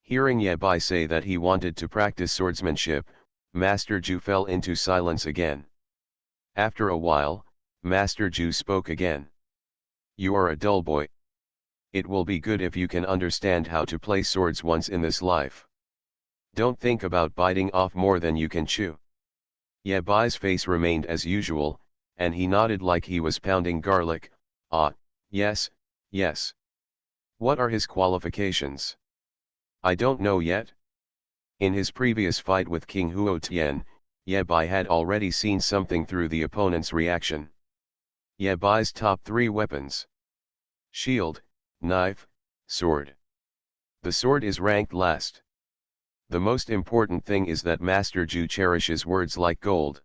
Hearing Ye Bai say that he wanted to practice swordsmanship, Master Ju fell into silence again. After a while, Master Ju spoke again. You are a dull boy. It will be good if you can understand how to play swords once in this life. Don't think about biting off more than you can chew. Ye Bai's face remained as usual, and he nodded like he was pounding garlic. Yes, yes. What are his qualifications? I don't know yet. In his previous fight with King Huo Tian, Ye Bai had already seen something through the opponent's reaction. Ye Bai's top 3 weapons: shield, knife, sword. The sword is ranked last. The most important thing is that Master Ju cherishes words like gold.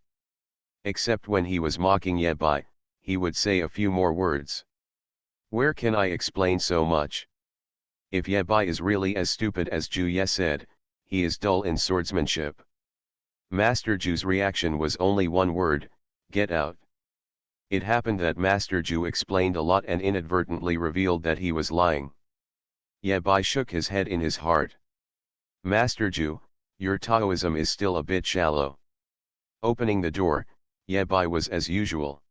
Except when he was mocking Ye Bai, he would say a few more words. Where can I explain so much? If Ye Bai is really as stupid as Ju Ye said, he is dull in swordsmanship. Master Ju's reaction was only one word: get out. It happened that Master Ju explained a lot and inadvertently revealed that he was lying. Ye Bai shook his head in his heart. Master Ju, your Taoism is still a bit shallow. Opening the door, Ye Bai was as usual.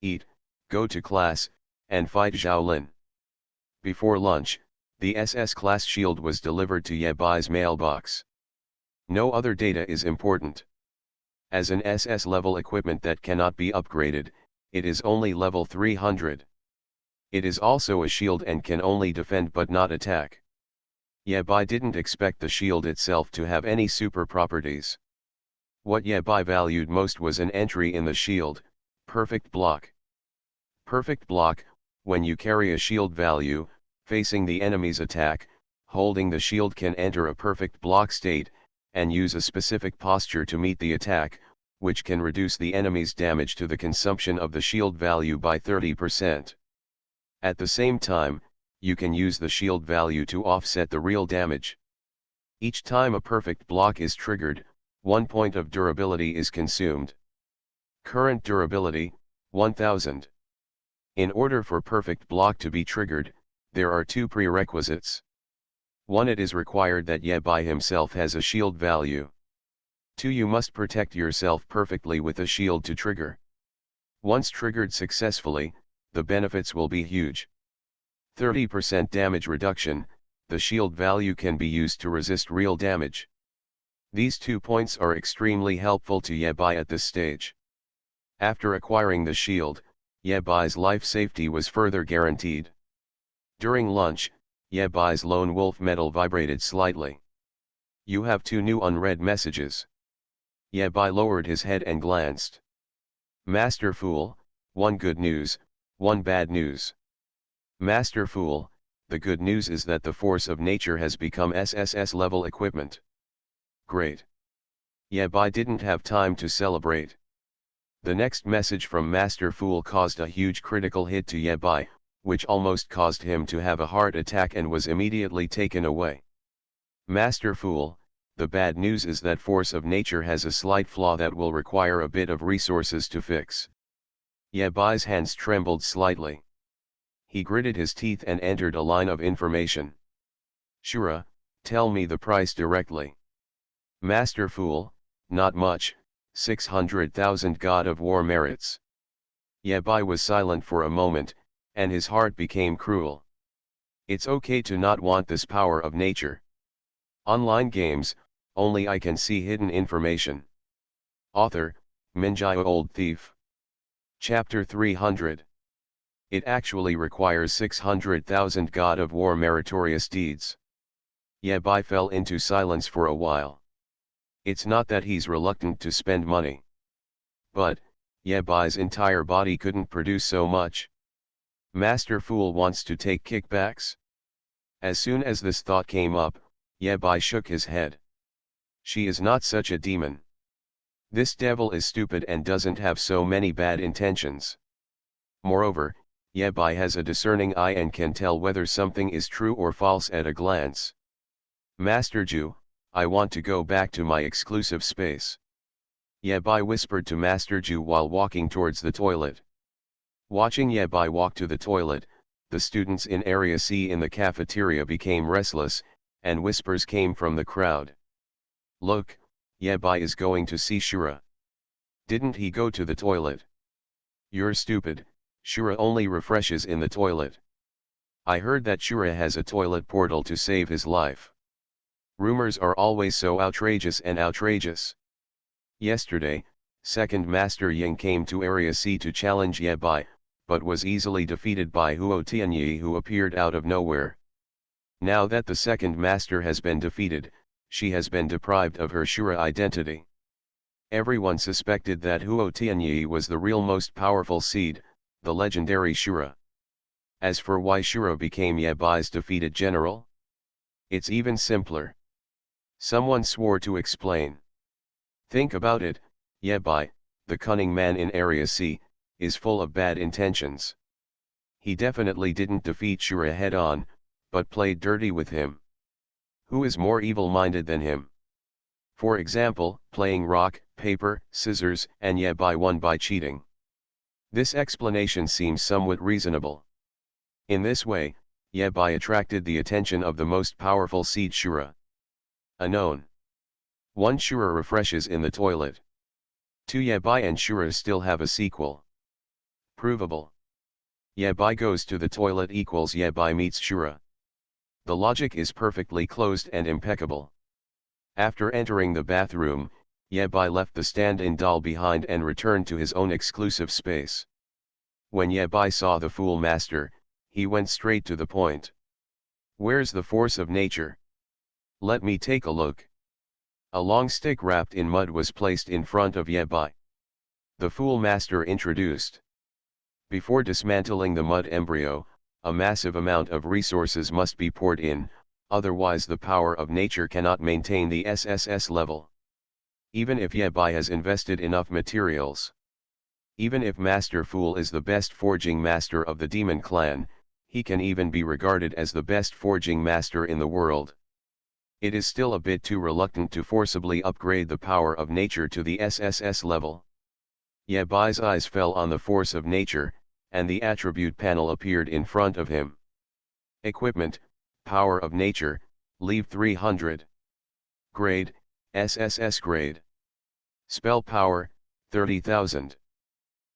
Eat, go to class, and fight Zhao Lin. Before lunch, the SS class shield was delivered to Ye Bai's mailbox. No other data is important. As an SS level equipment that cannot be upgraded, it is only level 300. It is also a shield and can only defend but not attack. Ye Bai didn't expect the shield itself to have any super properties. What Ye Bai valued most was an entry in the shield: perfect block. Perfect block: when you carry a shield value, facing the enemy's attack, holding the shield can enter a perfect block state, and use a specific posture to meet the attack, which can reduce the enemy's damage to the consumption of the shield value by 30%. At the same time, you can use the shield value to offset the real damage. Each time a perfect block is triggered, 1 point of durability is consumed. Current durability, 1000. In order for perfect block to be triggered, there are 2 prerequisites. 1. It is required that Ye Bai himself has a shield value. 2. You must protect yourself perfectly with a shield to trigger. Once triggered successfully, the benefits will be huge. 30% damage reduction: the shield value can be used to resist real damage. These 2 points are extremely helpful to Ye Bai at this stage. After acquiring the shield, Ye Bai's life safety was further guaranteed. During lunch, Ye Bai's lone wolf medal vibrated slightly. You have 2 new unread messages. Ye Bai lowered his head and glanced. Master Fool, 1 good news, 1 bad news. Master Fool, the good news is that the force of nature has become SSS level equipment. Great. Ye Bai didn't have time to celebrate. The next message from Master Fool caused a huge critical hit to Ye Bai, which almost caused him to have a heart attack and was immediately taken away. Master Fool, the bad news is that force of nature has a slight flaw that will require a bit of resources to fix. Ye Bai's hands trembled slightly. He gritted his teeth and entered a line of information. Shura, tell me the price directly. Master Fool, not much, 600,000 God of War merits. Yabai was silent for a moment, and his heart became cruel. It's okay to not want this power of nature. Online games, only I can see hidden information. Author, Minjai Old Thief. Chapter 300. It actually requires 600,000 God of War meritorious deeds. Yabai fell into silence for a while. It's not that he's reluctant to spend money. But, Yabai's entire body couldn't produce so much. Master Fool wants to take kickbacks? As soon as this thought came up, Yabai shook his head. She is not such a demon. This devil is stupid and doesn't have so many bad intentions. Moreover, Yabai has a discerning eye and can tell whether something is true or false at a glance. Master Ju, I want to go back to my exclusive space. Yabai whispered to Master Ju while walking towards the toilet. Watching Yabai walk to the toilet, the students in Area C in the cafeteria became restless, and whispers came from the crowd. Look, Yabai is going to see Shura. Didn't he go to the toilet? You're stupid, Shura only refreshes in the toilet. I heard that Shura has a toilet portal to save his life. Rumors are always so outrageous and outrageous. Yesterday, Second Master Ying came to Area C to challenge Yabai, but was easily defeated by Huo Tianyi, who appeared out of nowhere. Now that the Second Master has been defeated, she has been deprived of her Shura identity. Everyone suspected that Huo Tianyi was the real most powerful seed, the legendary Shura. As for why Shura became Yabai's defeated general? It's even simpler. Someone swore to explain. Think about it, Yabai, the cunning man in Area C, is full of bad intentions. He definitely didn't defeat Shura head-on, but played dirty with him. Who is more evil-minded than him? For example, playing rock, paper, scissors, and Yabai won by cheating. This explanation seems somewhat reasonable. In this way, Yabai attracted the attention of the most powerful seed Shura. Unknown. 1 Shura refreshes in the toilet. 2 Yabai and Shura still have a sequel. Provable. Yabai goes to the toilet equals Yabai meets Shura. The logic is perfectly closed and impeccable. After entering the bathroom, Yabai left the stand-in doll behind and returned to his own exclusive space. When Yabai saw the Fool Master, he went straight to the point. Where's the force of nature? Let me take a look. A long stick wrapped in mud was placed in front of Yabai. The Fool Master introduced. Before dismantling the mud embryo, a massive amount of resources must be poured in, otherwise the power of nature cannot maintain the SSS level. Even if Yabai has invested enough materials. Even if Master Fool is the best forging master of the demon clan, he can even be regarded as the best forging master in the world. It is still a bit too reluctant to forcibly upgrade the power of nature to the SSS level. Yabai's eyes fell on the force of nature, and the attribute panel appeared in front of him. Equipment, Power of Nature, Leave 300. Grade, SSS grade. Spell power, 30,000.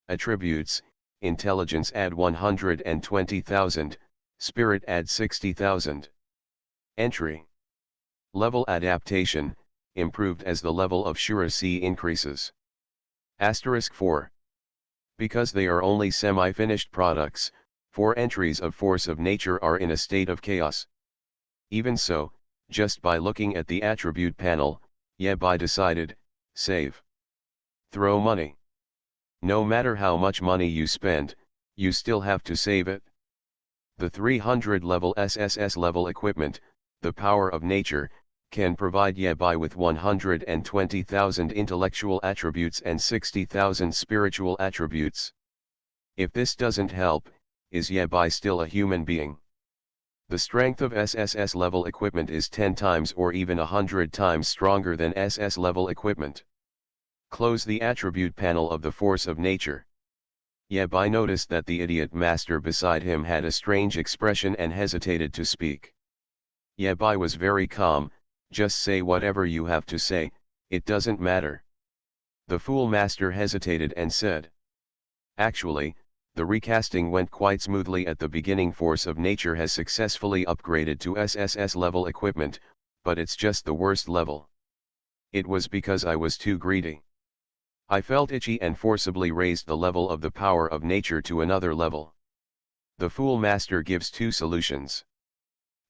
Attributes, Intelligence add 120,000, Spirit add 60,000. Entry. Level adaptation, improved as the level of Shura C increases. Asterisk 4. Because they are only semi-finished products, 4 entries of Force of Nature are in a state of chaos. Even so, just by looking at the attribute panel, Yabai decided, save. Throw money. No matter how much money you spend, you still have to save it. The 300 level SSS level equipment, the Power of Nature, can provide Yabai with 120,000 intellectual attributes and 60,000 spiritual attributes. If this doesn't help, is Yabai still a human being? The strength of SSS level equipment is 10 times or even 100 times stronger than SS level equipment. Close the attribute panel of the Force of Nature. Yabai noticed that the idiot master beside him had a strange expression and hesitated to speak. Yabai was very calm. Just say whatever you have to say, it doesn't matter. The Fool Master hesitated and said. Actually, the recasting went quite smoothly at the beginning. Force of Nature has successfully upgraded to SSS level equipment, but it's just the worst level. It was because I was too greedy. I felt itchy and forcibly raised the level of the power of nature to another level. The Fool Master gives two solutions.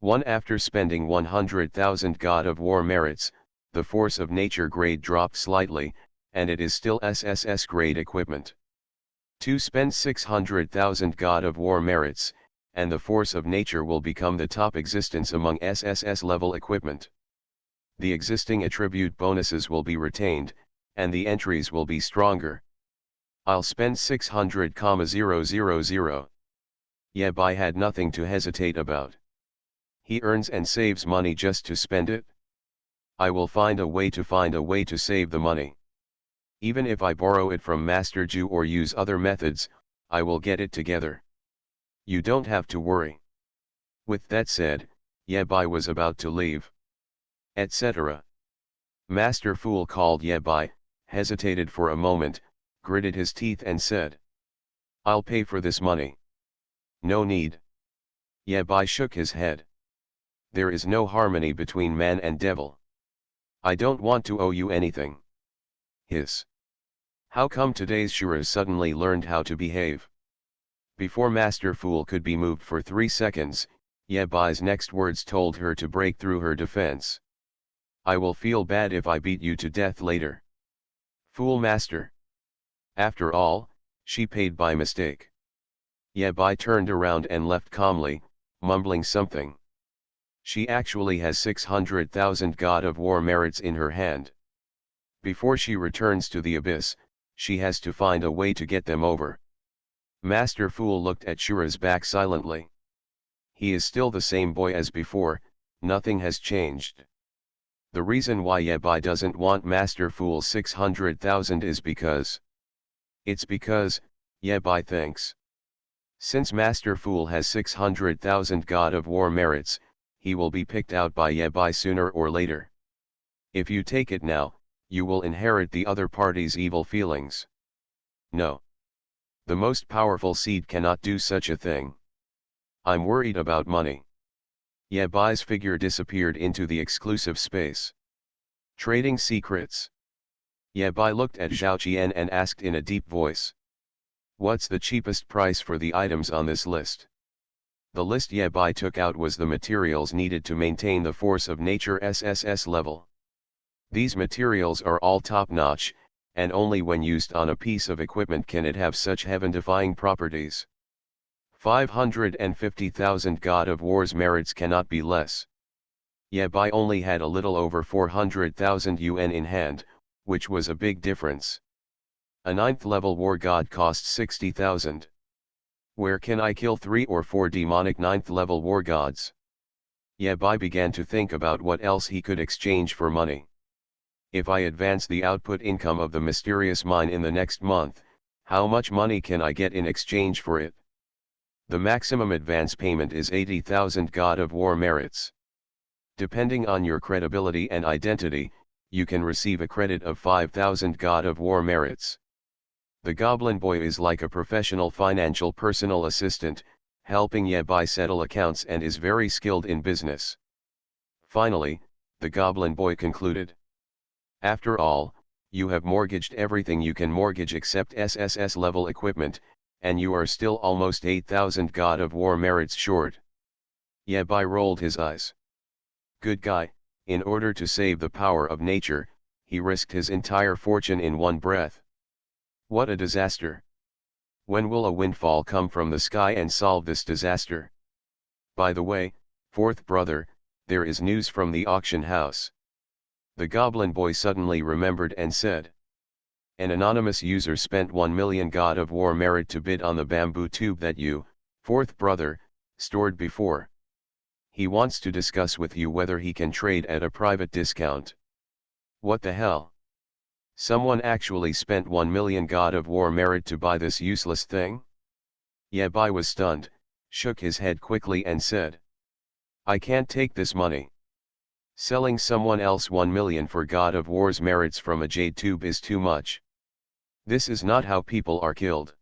One, after spending 100,000 God of War merits, the force of nature grade dropped slightly, and it is still SSS grade equipment. 2, spend 600,000 God of War merits, and the force of nature will become the top existence among SSS level equipment. The existing attribute bonuses will be retained, and the entries will be stronger. I'll spend 600,000. Yabai had nothing to hesitate about. He earns and saves money just to spend it. I will find a way to save the money. Even if I borrow it from Master Ju or use other methods, I will get it together. You don't have to worry. With that said, Yabai was about to leave. Etc. Master Fool called Yabai, hesitated for a moment, gritted his teeth and said. I'll pay for this money. No need. Yabai shook his head. There is no harmony between man and devil. I don't want to owe you anything. Hiss. How come today's Shuras suddenly learned how to behave? Before Master Fool could be moved for 3 seconds, Yabai's next words told her to break through her defense. I will feel bad if I beat you to death later. Fool Master. After all, she paid by mistake. Yabai turned around and left calmly, mumbling something. She actually has 600,000 God of War merits in her hand. Before she returns to the abyss, she has to find a way to get them over. Master Fool looked at Shura's back silently. He is still the same boy as before, nothing has changed. The reason why Yabai doesn't want Master Fool's 600,000 is because. It's because, Yabai thinks. Since Master Fool has 600,000 God of War merits, he will be picked out by Yabai sooner or later. If you take it now, you will inherit the other party's evil feelings. No. The most powerful seed cannot do such a thing. I'm worried about money. Yabai's figure disappeared into the exclusive space. Trading secrets. Yabai looked at Zhao Qian and asked in a deep voice. What's the cheapest price for the items on this list? The list Yabai took out was the materials needed to maintain the force of nature SSS level. These materials are all top-notch, and only when used on a piece of equipment can it have such heaven-defying properties. 550,000 God of War's merits cannot be less. Yabai only had a little over 400,000 yuan in hand, which was a big difference. A 9th level war god costs 60,000. Where can I kill 3 or 4 demonic 9th level war gods? Yabai began to think about what else he could exchange for money. If I advance the output income of the mysterious mine in the next month, how much money can I get in exchange for it? The maximum advance payment is 80,000 God of War merits. Depending on your credibility and identity, you can receive a credit of 5,000 God of War merits. The Goblin Boy is like a professional financial personal assistant, helping Yabai settle accounts and is very skilled in business. Finally, the Goblin Boy concluded. After all, you have mortgaged everything you can mortgage except SSS level equipment, and you are still almost 8,000 God of War merits short. Yabai rolled his eyes. Good guy, in order to save the power of nature, he risked his entire fortune in one breath. What a disaster! When will a windfall come from the sky and solve this disaster? By the way, fourth brother, there is news from the auction house. The Goblin Boy suddenly remembered and said. An anonymous user spent 1 million God of War merit to bid on the bamboo tube that you, fourth brother, stored before. He wants to discuss with you whether he can trade at a private discount. What the hell? Someone actually spent 1 million God of War merit to buy this useless thing? Yabai was stunned, shook his head quickly and said. I can't take this money. Selling someone else 1 million for God of War's merits from a jade tube is too much. This is not how people are killed.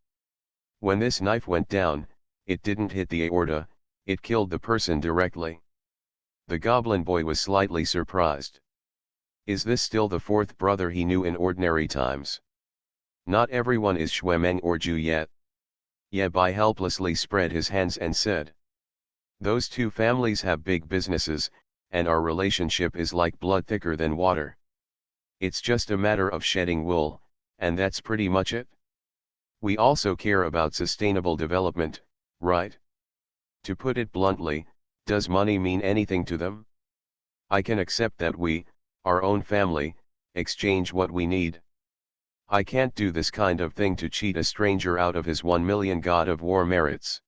When this knife went down, it didn't hit the aorta, it killed the person directly. The goblin boy was slightly surprised. Is this still the fourth brother he knew in ordinary times? Not everyone is Xuemeng or Zhu yet. Ye Bai helplessly spread his hands and said. Those two families have big businesses, and our relationship is like blood thicker than water. It's just a matter of shedding wool, and that's pretty much it. We also care about sustainable development, right? To put it bluntly, does money mean anything to them? I can accept that we, our own family, exchange what we need. I can't do this kind of thing to cheat a stranger out of his 1 million God of War merits.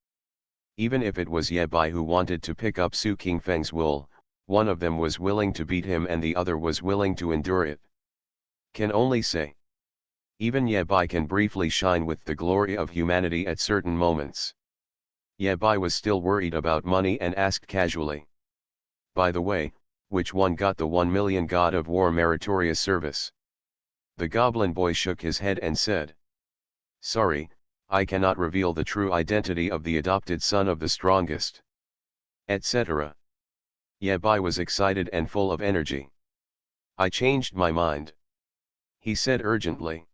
Even if it was Ye Bai who wanted to pick up Su Qingfeng's wool, one of them was willing to beat him and the other was willing to endure it. Can only say. Even Ye Bai can briefly shine with the glory of humanity at certain moments. Ye Bai was still worried about money and asked casually. By the way, which one got the 1 million God of War meritorious service? The goblin boy shook his head and said. Sorry, I cannot reveal the true identity of the adopted son of the strongest. Etc. Ye Bai was excited and full of energy. I changed my mind. He said urgently.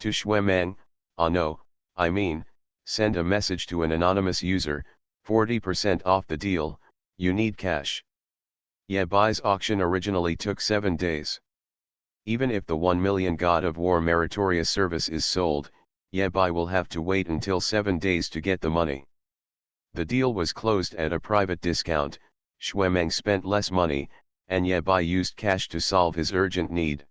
To Xuemeng, no, I mean, send a message to an anonymous user, 40% off the deal, you need cash. Ye Bai's auction originally took 7 days. Even if the 1 million God of War meritorious service is sold, Ye Bai will have to wait until 7 days to get the money. The deal was closed at a private discount, Xuemeng spent less money, and Ye Bai used cash to solve his urgent need.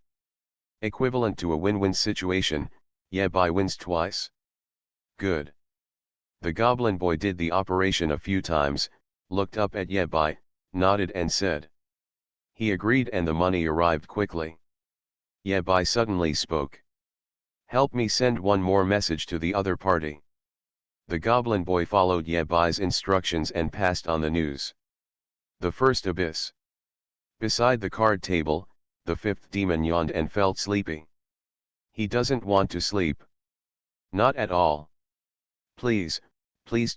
Equivalent to a win-win situation, Ye Bai wins twice. Good. The goblin boy did the operation a few times, looked up at Ye Bai, nodded and said. He agreed and the money arrived quickly. Ye Bai suddenly spoke. Help me send one more message to the other party. The goblin boy followed Ye Bai's instructions and passed on the news. The first abyss. Beside the card table, the fifth demon yawned and felt sleepy. He doesn't want to sleep. Not at all. Please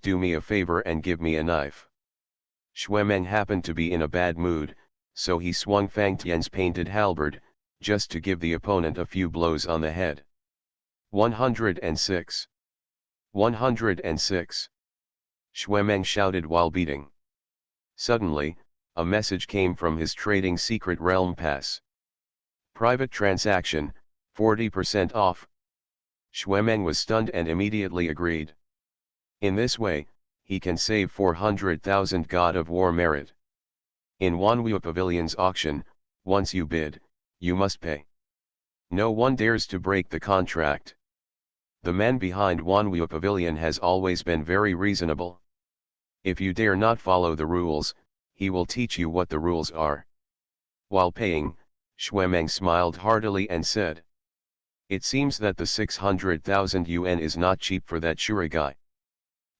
do me a favor and give me a knife. Xuemeng happened to be in a bad mood, so he swung Fang Tian's painted halberd, just to give the opponent a few blows on the head. 106. 106. Xuemeng shouted while beating. Suddenly, a message came from his trading secret realm pass. Private transaction, 40% off. Xuemeng was stunned and immediately agreed. In this way, he can save 400,000 God of War merit. In Wanwu Pavilion's auction, once you bid, you must pay. No one dares to break the contract. The man behind Wanwu Pavilion has always been very reasonable. If you dare not follow the rules, he will teach you what the rules are. While paying, Xuemeng smiled heartily and said. It seems that the 600,000 yuan is not cheap for that Shura guy.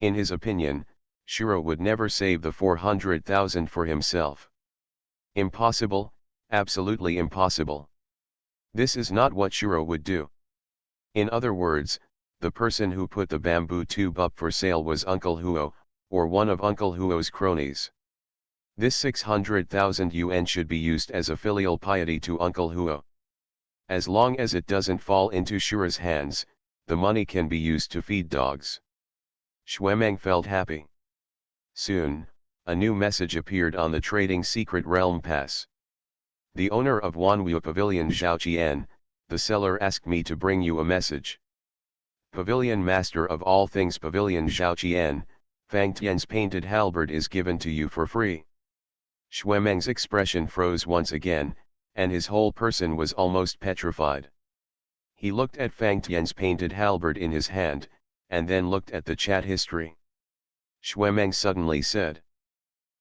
In his opinion, Shura would never save the 400,000 for himself. Impossible, absolutely impossible. This is not what Shura would do. In other words, the person who put the bamboo tube up for sale was Uncle Huo, or one of Uncle Huo's cronies. This 600,000 yuan should be used as a filial piety to Uncle Huo. As long as it doesn't fall into Shura's hands, the money can be used to feed dogs. Xuemeng felt happy. Soon, a new message appeared on the trading secret realm pass. The owner of Wanwu Pavilion Zhao Qian, the seller asked me to bring you a message. Pavilion master of all things Pavilion Zhao Qian, Fang Tian's painted halberd is given to you for free. Xuemeng's expression froze once again, and his whole person was almost petrified. He looked at Fang Tian's painted halberd in his hand, and then looked at the chat history. Xuemeng suddenly said.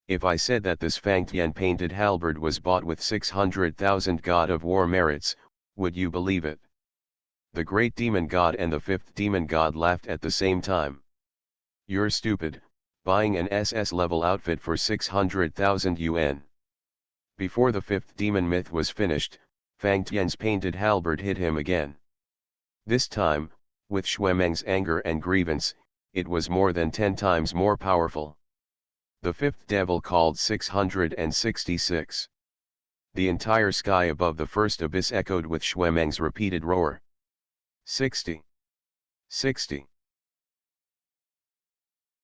If I said that this Fang Tian painted halberd was bought with 600,000 God of War merits, would you believe it? The great demon god and the fifth demon god laughed at the same time. You're stupid, buying an SS level outfit for 600,000 yuan. Before the fifth demon myth was finished, Fang Tian's painted halberd hit him again. This time, with Xuemeng's anger and grievance, it was more than 10 times more powerful. The fifth devil called 666. The entire sky above the first abyss echoed with Xuemeng's repeated roar. 60. 60.